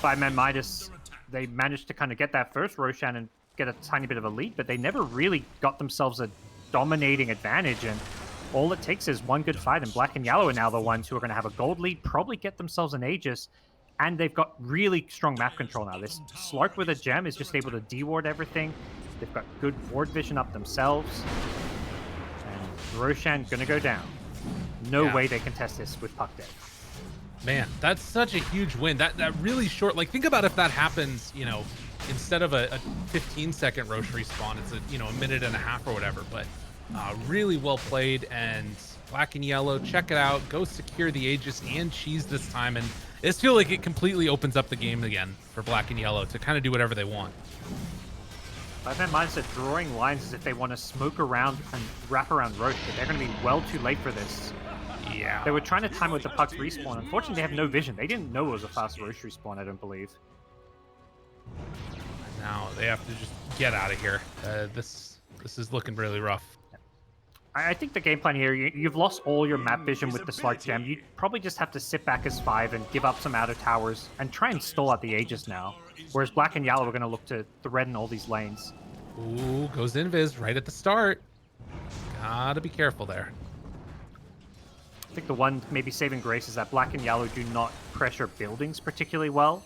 5ManMidas, they managed to kind of get that first Roshan and get a tiny bit of a lead, but they never really got themselves a dominating advantage, and all it takes is one good fight, and Black and Yellow are now the ones who are going to have a gold lead, probably get themselves an Aegis, and they've got really strong map control now. This Slark with a gem is just able to deward everything. They've got good ward vision up themselves, and Roshan gonna go down. No way they can test this with puck dead. Man, that's such a huge win. That really short, like, think about if that happens, you know, instead of a 15-second Roche respawn, it's a minute and a half or whatever. But really well played, and Black and Yellow, check it out. Go secure the Aegis and Cheese this time, and I just feel like it completely opens up the game again for Black and Yellow to kind of do whatever they want. 5ManMidas are drawing lines as if they want to smoke around and wrap around Roche, but they're going to be well too late for this. Yeah. They were trying to time with the puck's respawn. Unfortunately, they have no vision. They didn't know it was a fast Roche respawn, I don't believe. Now they have to just get out of here. This is looking really rough. I think the game plan here, you've lost all your map vision with the Slark Gem. You probably just have to sit back as 5 and give up some outer towers and try and stall out the Aegis now. Whereas Black and Yellow are going to look to threaten all these lanes. Ooh, goes invis right at the start. Gotta be careful there. I think the one maybe saving grace is that Black and Yellow do not pressure buildings particularly well.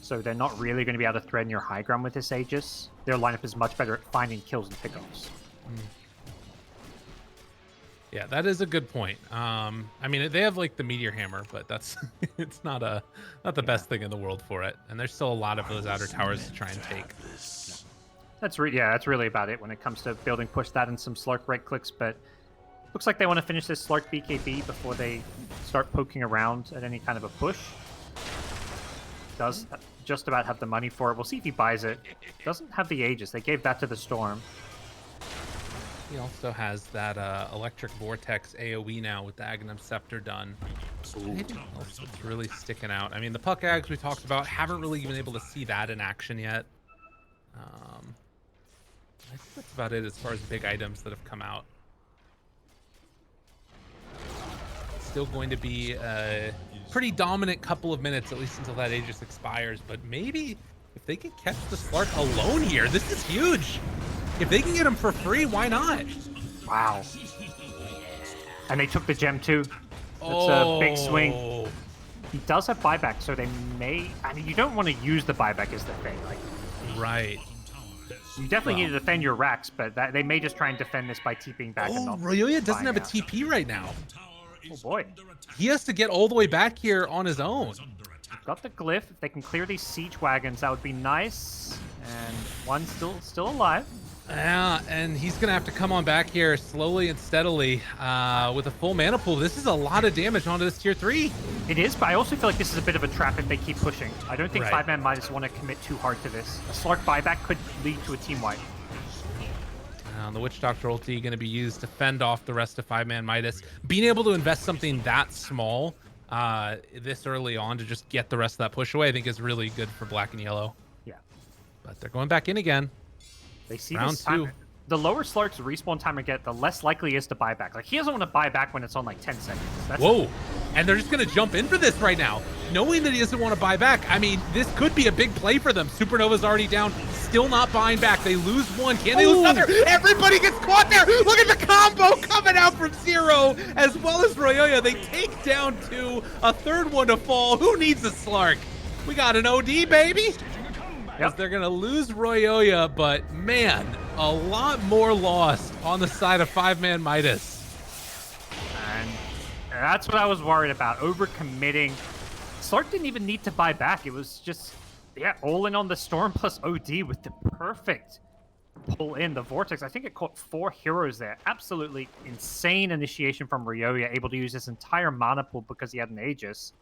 So they're not really going to be able to threaten your high ground with this Aegis. Their lineup is much better at finding kills and pickoffs. Yeah, that is a good point. I mean, they have like the Meteor Hammer, but that's it's not the best thing in the world for it. And there's still a lot of those outer towers to try and take. That's really about it when it comes to building push that and some Slark right clicks. But looks like they want to finish this Slark BKB before they start poking around at any kind of a push. Does just about have the money for it. We'll see if he buys it. Doesn't have the Aegis. They gave that to the Storm. He also has that Electric Vortex AoE now with the Aghanim Scepter done. Anything else that's really sticking out? I mean, the Puck Ags we talked about, haven't really been able to see that in action yet. I think that's about it as far as big items that have come out. Still going to be a pretty dominant couple of minutes, at least until that Aegis expires. But maybe if they can catch the Slark alone here, this is huge. If they can get him for free, why not? Wow. And they took the gem too. That's a big swing. He does have buyback, so they may... I mean, you don't want to use the buyback as the thing. Like, right. You definitely need to defend your racks, but they may just try and defend this by TPing back and not... Royoya doesn't have a TP right now. Oh boy. He has to get all the way back here on his own. Got the glyph. If they can clear these siege wagons, that would be nice. And one still alive. Yeah, and he's going to have to come on back here slowly and steadily with a full mana pool. This is a lot of damage onto this tier 3. It is, but I also feel like this is a bit of a trap if they keep pushing. I don't think Right. 5ManMidas want to commit too hard to this. A Slark buyback could lead to a team wipe. The Witch Doctor ulti going to be used to fend off the rest of 5ManMidas. Being able to invest something that small this early on to just get the rest of that push away, I think is really good for black and yellow. Yeah. But they're going back in again. They see Round this time. 2. The lower Slark's respawn time I get, the less likely he is to buy back. Like, he doesn't want to buy back when it's on like 10 seconds. That's Whoa. And they're just going to jump in for this right now. Knowing that he doesn't want to buy back. I mean, this could be a big play for them. Supernova's already down. Still not buying back. They lose one. Can they lose another? Everybody gets caught there. Look at the combo coming out from Zero as well as Royoya. They take down 2. A third one to fall. Who needs a Slark? We got an OD, baby. As they're going to lose Royoya, but man, a lot more lost on the side of 5ManMidas. And that's what I was worried about. Overcommitting. Slark didn't even need to buy back. It was just, yeah, all in on the Storm plus OD with the perfect pull in. The Vortex, I think it caught 4 heroes there. Absolutely insane initiation from Ryoya, able to use his entire mana pool because he had an Aegis.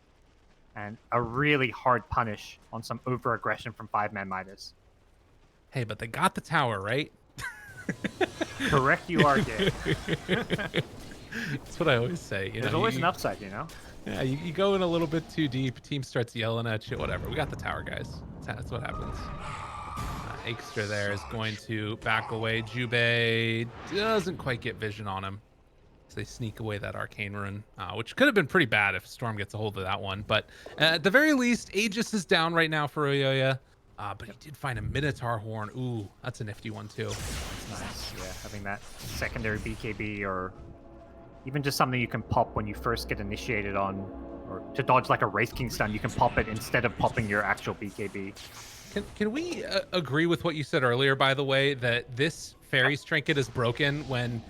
And a really hard punish on some over-aggression from 5ManMidas. Hey, but they got the tower, right? Correct you are, Dave. That's what I always say. You There's know, always an upside, you know? Yeah, you go in a little bit too deep, team starts yelling at you, whatever. We got the tower, guys. That's what happens. Aikster there is going to back away. Jubei doesn't quite get vision on him. So they sneak away that arcane rune, which could have been pretty bad if Storm gets a hold of that one. But at the very least, Aegis is down right now for Royoya. But he did find a Minotaur horn. Ooh, that's a nifty one too. Nice, yeah. Having that secondary BKB or even just something you can pop when you first get initiated on, or to dodge like a Wraith King stun, you can pop it instead of popping your actual BKB. Can we agree with what you said earlier, by the way, that this Fairy's Trinket is broken when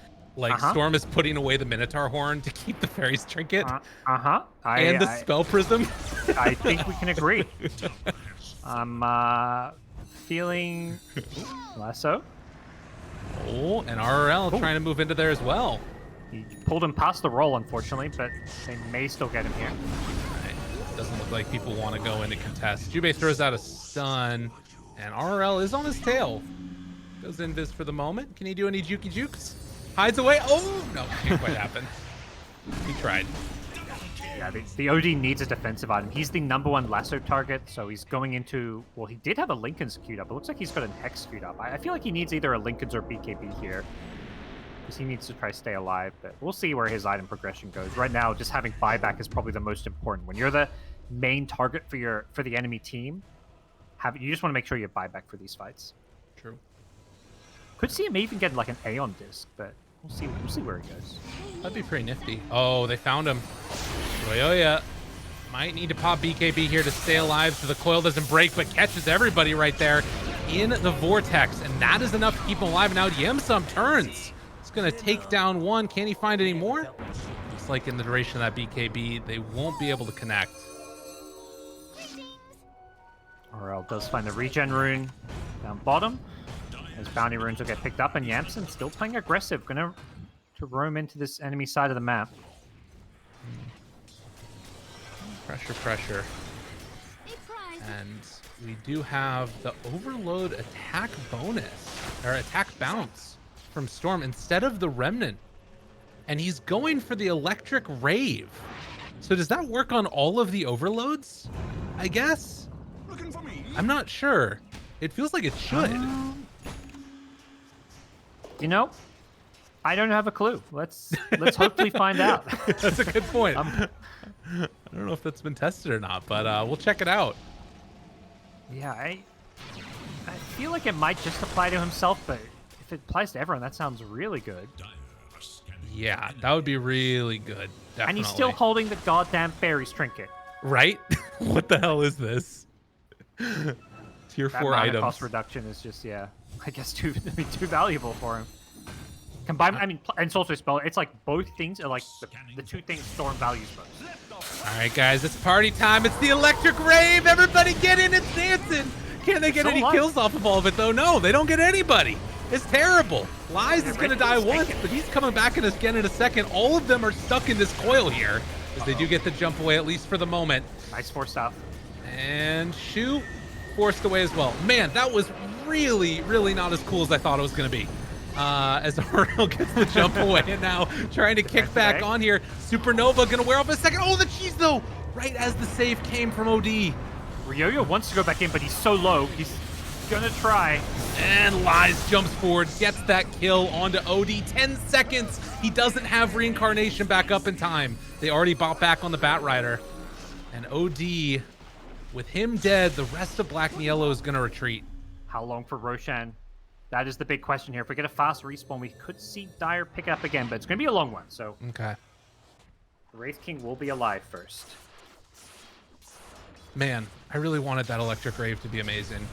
Storm is putting away the Minotaur horn to keep the Fairy's Trinket? And the Spell Prism? I think we can agree. I'm feeling Lasso. Oh, and RRL trying to move into there as well. He pulled him past the roll, unfortunately, but they may still get him here. Right. Doesn't look like people want to go into contest. Jubei throws out a stun, and RRL is on his tail. Goes invis for the moment. Can he do any jukey jukes? Hides away. Oh, no, can't quite happen. He tried. Yeah, the OD needs a defensive item. He's the #1 lasso target, so he's going into... Well, he did have a Linken's queued up. It looks like he's got an Hex queued up. I feel like he needs either a Linken's or BKB here, because he needs to try to stay alive, but we'll see where his item progression goes. Right now, just having buyback is probably the most important. When you're the main target for the enemy team, you just want to make sure you have buyback for these fights. True. Could see him even get like an Aeon disc, but we'll see where he goes. That'd be pretty nifty. Oh, they found him. Royoya might need to pop BKB here to stay alive so the coil doesn't break, but catches everybody right there in the vortex, and that is enough to keep him alive. Now Yemsum turns. It's going to take down one. Can he find any more? Looks like in the duration of that BKB, they won't be able to connect. RL does find the regen rune down bottom. As bounty runes will get picked up, and Yamson still playing aggressive, gonna roam into this enemy side of the map. Pressure. And we do have the overload attack bonus, or attack bounce from Storm instead of the Remnant. And he's going for the Electric Rave. So does that work on all of the overloads? I guess? I'm not sure. It feels like it should. You know, I don't have a clue. Let's hopefully find out. That's a good point. I don't know if that's been tested or not, but we'll check it out. Yeah, I feel like it might just apply to himself, but if it applies to everyone, that sounds really good. Yeah, that would be really good. Definitely. And he's still holding the goddamn Fairy's Trinket. Right? What the hell is this? Tier 4 mana items. Cost reduction is just, yeah, I guess too valuable for him. Combine, I mean, and Soulsway Spell, it's like both things are like the two things Storm values most. All right, guys, it's party time. It's the Electric Rave. Everybody get in, it's dancing. Can they get any kills off of all of it, though? No, they don't get anybody. is terrible. Lies is going to die once, but he's coming back again in a second. All of them are stuck in this coil here, as they do get the jump away, at least for the moment. Nice force out. And shoot, forced away as well. Man, that was really, really not as cool as I thought it was going to be. As RL gets the jump away, and now trying to kick back on here. Supernova going to wear off a second. Oh, the cheese though, right as the save came from OD. Ryoyo wants to go back in, but he's so low. He's gonna try. And Lies jumps forward, gets that kill onto OD. 10 seconds. He doesn't have reincarnation back up in time. They already bought back on the Batrider. And OD, with him dead, the rest of Black and Yellow is gonna retreat. How long for Roshan? That is the big question here. If we get a fast respawn, we could see Dire pick it up again, but it's gonna be a long one. So okay, Wraith King will be alive first. Man, I really wanted that Electric Rave to be amazing.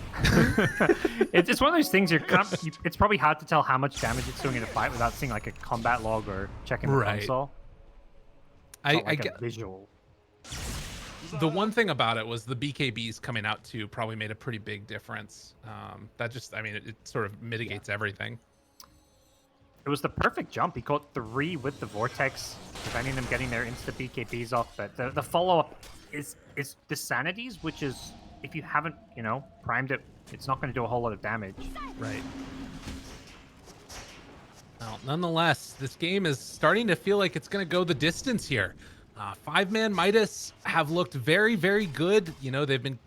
It's one of those things it's probably hard to tell how much damage it's doing in a fight without seeing like a combat log or checking the console. I get visual. The one thing about it was the BKBs coming out too probably made a pretty big difference. That just, I mean, it sort of mitigates everything. It was the perfect jump. He caught 3 with the Vortex, preventing them getting their insta BKBs off. But the follow-up is the Sanities, which is, if you haven't, primed it, it's not going to do a whole lot of damage. Right. Well, nonetheless, this game is starting to feel like it's going to go the distance here. 5ManMidas have looked very, very good. They've been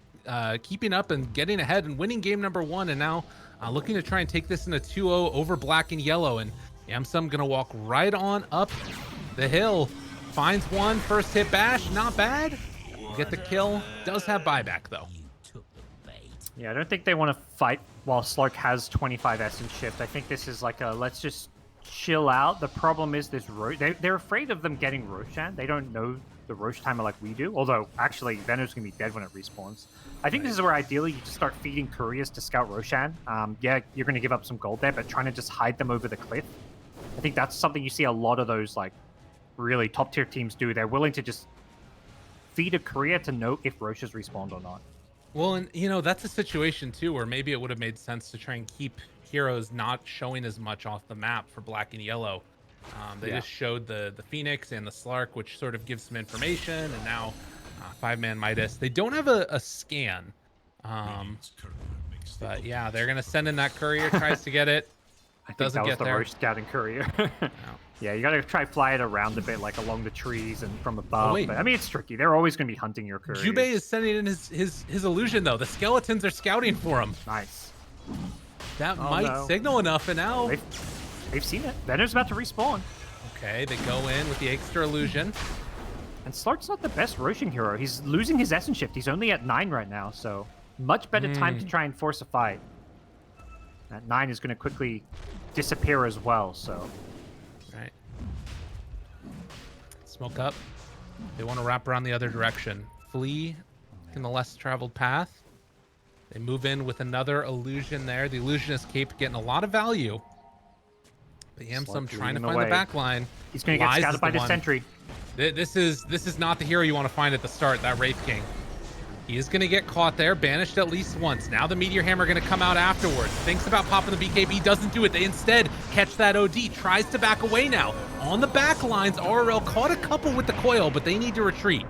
keeping up and getting ahead and winning game number 1, and now looking to try and take this in a 2-0 over Black and Yellow. And Yamsum gonna walk right on up the hill. Finds one, first hit bash, not bad. Get the kill, does have buyback though. Yeah, I don't think they want to fight while Slark has 25 Essence Shift. I think this is like a, let's just chill out. The problem is this they're afraid of them getting Roshan. They don't know the Rosh timer like we do. Although, actually, Venom's going to be dead when it respawns. I think this is where, ideally, you just start feeding couriers to scout Roshan. Yeah, you're going to give up some gold there, but trying to just hide them over the cliff. I think that's something you see a lot of those, like, really top-tier teams do. They're willing to just feed a courier to know if Rosh has respawned or not. Well, and, that's a situation, too, where maybe it would have made sense to try and keep heroes not showing as much off the map for Black and Yellow. They just showed the Phoenix and the Slark, which sort of gives some information, and now 5ManMidas. They don't have a scan, but yeah, they're gonna send in that courier. Tries to get it. Doesn't get there. Roche scouting courier. No. Yeah, you gotta try fly it around a bit, like along the trees and from above. Oh, wait. But I mean, it's tricky. They're always gonna be hunting your courier. Jubei is sending in his illusion though. The skeletons are scouting for him. Nice. That might signal enough, and now they've seen it. Venom's about to respawn. Okay, they go in with the extra illusion. And Slark's not the best Roshan hero. He's losing his Essence Shift. He's only at 9 right now, so much better time to try and force a fight. That 9 is going to quickly disappear as well, so... Right. Smoke up. They want to wrap around the other direction. Flee in the less traveled path. They move in with another illusion there. The illusionist cape getting a lot of value. But Yamsum trying to find the back line. He's going to get scouted by the sentry. This is not the hero you want to find at the start, that Wraith King. He is going to get caught there, banished at least once. Now the Meteor Hammer going to come out afterwards. Thinks about popping the BKB, doesn't do it. They instead catch that OD, tries to back away now. On the back lines, RL caught a couple with the coil, but they need to retreat.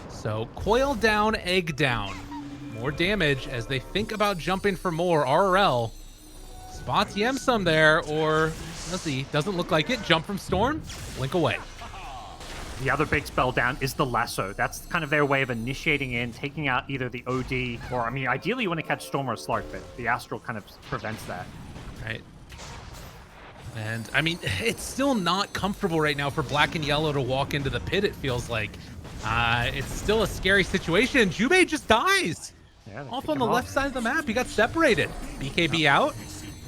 So coil down, egg down. More damage as they think about jumping for more. RL spots Yamsum there, or let's see, doesn't look like it. Jump from Storm, blink away. The other big spell down is the lasso. That's kind of their way of initiating in, taking out either the OD, or, I mean, ideally you want to catch Storm or Slark, but the Astral kind of prevents that. Right. And, I mean, it's still not comfortable right now for Black and Yellow to walk into the pit, it feels like. It's still a scary situation. Jubei just dies. Yeah, off on the left side of the map. He got separated. BKB out.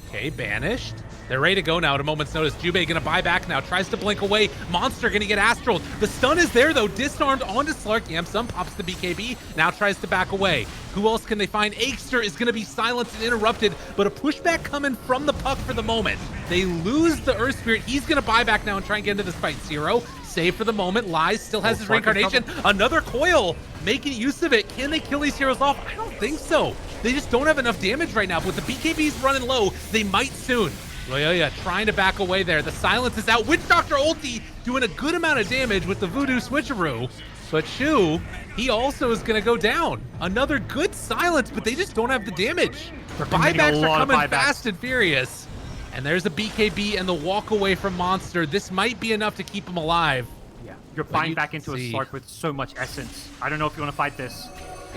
Okay, banished. They're ready to go now at a moment's notice. Jubei gonna buy back now. Tries to blink away. Monster gonna get Astral. The stun is there though. Disarmed onto Slark. Yamsum pops the BKB. Now tries to back away. Who else can they find? Aegster is gonna be silenced and interrupted, but a pushback coming from the puck for the moment. They lose the Earth Spirit. He's gonna buy back now and try and get into this fight. Zero. Save for the moment. Lies still has his reincarnation. Another coil. Making use of it. Can they kill these heroes off? I don't think so. They just don't have enough damage right now. But with the BKBs running low, they might soon. Royoya trying to back away there. The silence is out. Witch Doctor ulti doing a good amount of damage with the Voodoo switcheroo. But Shu, he also is going to go down. Another good silence, but they just don't have the damage. Buybacks are coming fast and furious. And there's the BKB and the walk away from Monster. This might be enough to keep him alive. Yeah, you're buying back into a Slark with so much essence. I don't know if you want to fight this.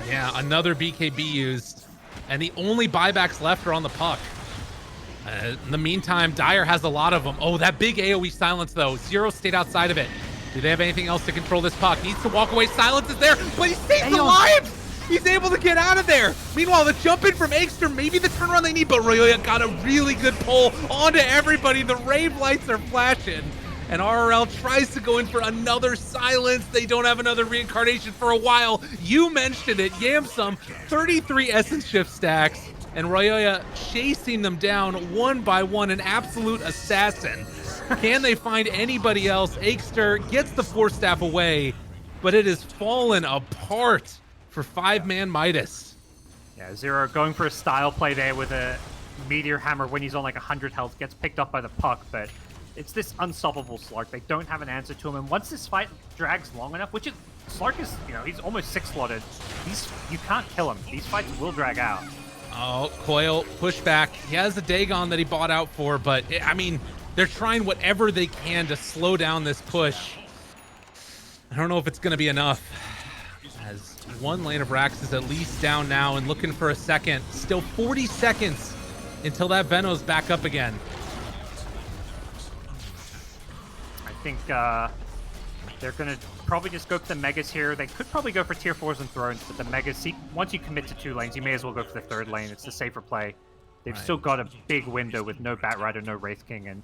Yeah, another BKB used. And the only buybacks left are on the puck. In the meantime, Dire has a lot of them. Oh, that big AoE silence, though. Zero stayed outside of it. Do they have anything else to control this puck? Needs to walk away. Silence is there, but he stays alive! He's able to get out of there. Meanwhile, the jump in from Eggster, maybe the turnaround they need, but Royoya got a really good pull onto everybody. The rave lights are flashing, and RRL tries to go in for another silence. They don't have another reincarnation for a while. You mentioned it, Yamsum, 33 essence shift stacks, and Royoya chasing them down one by one, an absolute assassin. Can they find anybody else? Eggster gets the Force Staff away, but it has fallen apart for 5ManMidas. Yeah, Zero going for a style play there with a Meteor Hammer when he's on like 100 health, gets picked up by the puck, but it's this unstoppable Slark. They don't have an answer to him, and once this fight drags long enough, which is, Slark is, you know, he's almost 6-slotted. You can't kill him. These fights will drag out. Oh, Coil, pushback. He has a Dagon that he bought out for, but, I mean, they're trying whatever they can to slow down this push. I don't know if it's going to be enough. As one lane of Rax is at least down now and looking for a second. Still 40 seconds until that Venom's back up again. I think they're going to probably just go for the Megas here. They could probably go for tier 4s and Thrones, but the Megas, once you commit to 2 lanes, you may as well go for the 3rd lane. It's the safer play. They've still got a big window with no Batrider, no Wraith King, and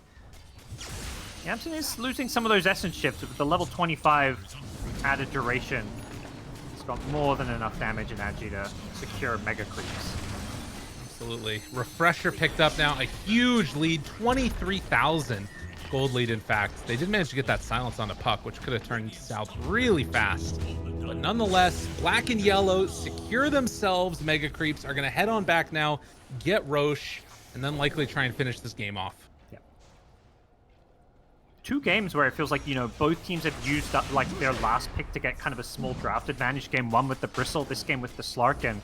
Yamson is losing some of those essence shifts with the level 25 added duration. It's got more than enough damage and agi to secure Mega Creeps. Absolutely. Refresher picked up now a huge lead, 23,000 gold lead, in fact. They did manage to get that silence on the puck, which could have turned south really fast. But nonetheless, black and yellow secure themselves. Mega Creeps are going to head on back now, get Roche, and then likely try and finish this game off. 2 games where it feels like, you know, both teams have used up like their last pick to get kind of a small draft advantage. Game 1 with the Bristle, this game with the Slark, and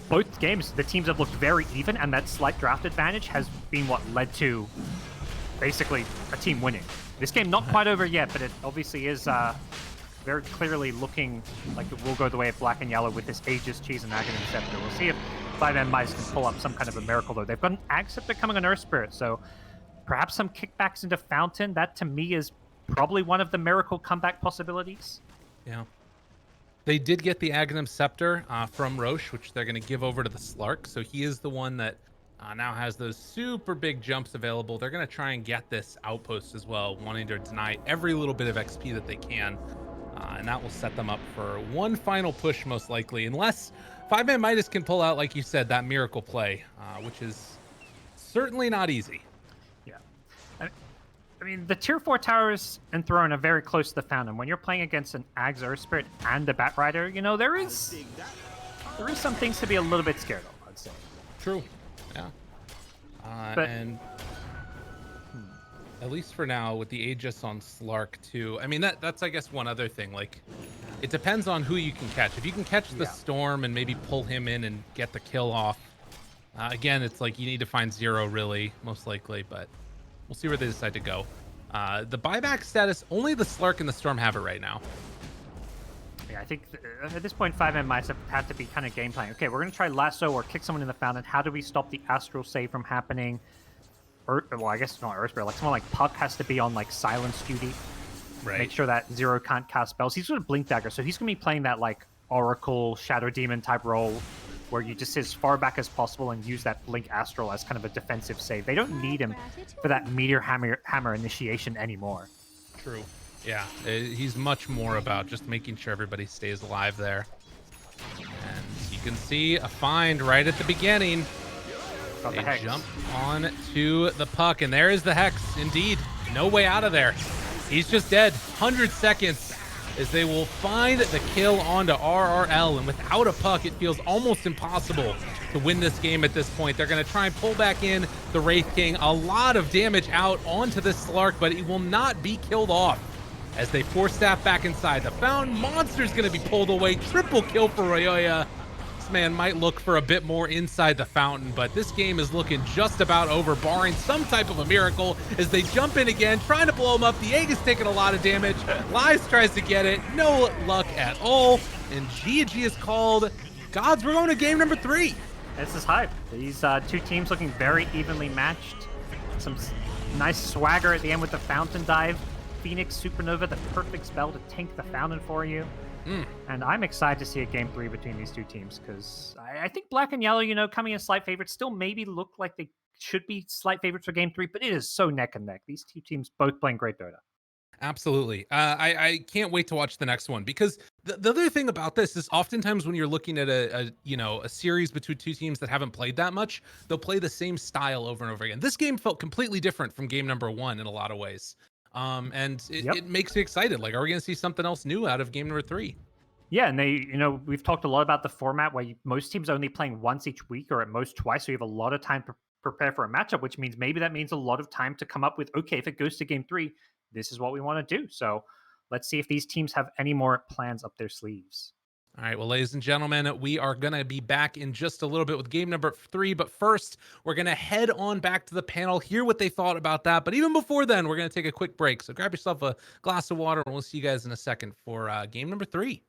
both games the teams have looked very even, and that slight draft advantage has been what led to basically a team winning. This game not quite over yet, but it obviously is very clearly looking like it will go the way of black and yellow with this Aegis, Cheese, and Aghanim Scepter. We'll see if 5ManMidas can pull up some kind of a miracle, though. They've got an Ag Scepter coming on Earth Spirit, so perhaps some kickbacks into Fountain. That, to me, is probably one of the miracle comeback possibilities. Yeah. They did get the Aghanim Scepter from Roche, which they're going to give over to the Slark. So he is the one that now has those super big jumps available. They're going to try and get this outpost as well, wanting to deny every little bit of XP that they can. And that will set them up for one final push, most likely, unless 5ManMidas can pull out, like you said, that miracle play, which is certainly not easy. I mean, the tier 4 towers and Throne are very close to the Fountain. When you're playing against an Ag's Earth Spirit and a Batrider, you know, there is some things to be a little bit scared of, I'd say. True. Yeah. And at least for now, with the Aegis on Slark too, I mean, that's I guess one other thing. Like, it depends on who you can catch. If you can catch the Storm and maybe pull him in and get the kill off, again, it's like you need to find Zero, really, most likely, but we'll see where they decide to go. The buyback status, only the Slark and the Storm have it right now. Yeah, I think at this point, 5ManMidas have to be kind of game playing. Okay, we're going to try Lasso or kick someone in the Fountain. How do we stop the Astral Save from happening? Well, I guess it's not Earth Spirit. Like, someone like Puck has to be on, like, silence duty. Right. Make sure that Zero can't cast spells. He's going to Blink Dagger, so he's going to be playing that, like, Oracle, Shadow Demon type role where you just sit as far back as possible and use that Blink Astral as kind of a defensive save. They don't need him for that Meteor Hammer initiation anymore. True. Yeah, he's much more about just making sure everybody stays alive there. And you can see a find right at the beginning. They jump on to the puck, and there is the Hex. Indeed, no way out of there. He's just dead. 100 seconds. as they will find the kill onto RRL. And without a puck, it feels almost impossible to win this game at this point. They're going to try and pull back in the Wraith King. A lot of damage out onto this Slark, but it will not be killed off as they force Staff back inside. The Fountain Monster's going to be pulled away. Triple kill for Royoya. This man might look for a bit more inside the Fountain, but this game is looking just about over, barring some type of a miracle as they jump in again, trying to blow him up. The Egg is taking a lot of damage. Lies tries to get it. No luck at all. And GoDz is called. GoDz, we're going to game number 3. This is hype. These two teams looking very evenly matched. Some nice swagger at the end with the Fountain dive. Phoenix Supernova, the perfect spell to tank the Fountain for you. And I'm excited to see a game 3 between these two teams because I think Black and Yellow, you know, coming in slight favorites, still maybe look like they should be slight favorites for game 3, but it is so neck and neck. These two teams both playing great Dota. Absolutely. I can't wait to watch the next one because the other thing about this is oftentimes when you're looking at a series between two teams that haven't played that much, they'll play the same style over and over again. This game felt completely different from game number 1 in a lot of ways. And it makes me excited. Like, are we going to see something else new out of game number 3? Yeah, and we've talked a lot about the format where most teams are only playing once each week or at most twice, so you have a lot of time to prepare for a matchup, which means maybe that means a lot of time to come up with, okay, if it goes to game 3, this is what we want to do. So let's see if these teams have any more plans up their sleeves. All right, well, ladies and gentlemen, we are going to be back in just a little bit with game number 3. But first, we're going to head on back to the panel, hear what they thought about that. But even before then, we're going to take a quick break. So grab yourself a glass of water, and we'll see you guys in a second for game number 3.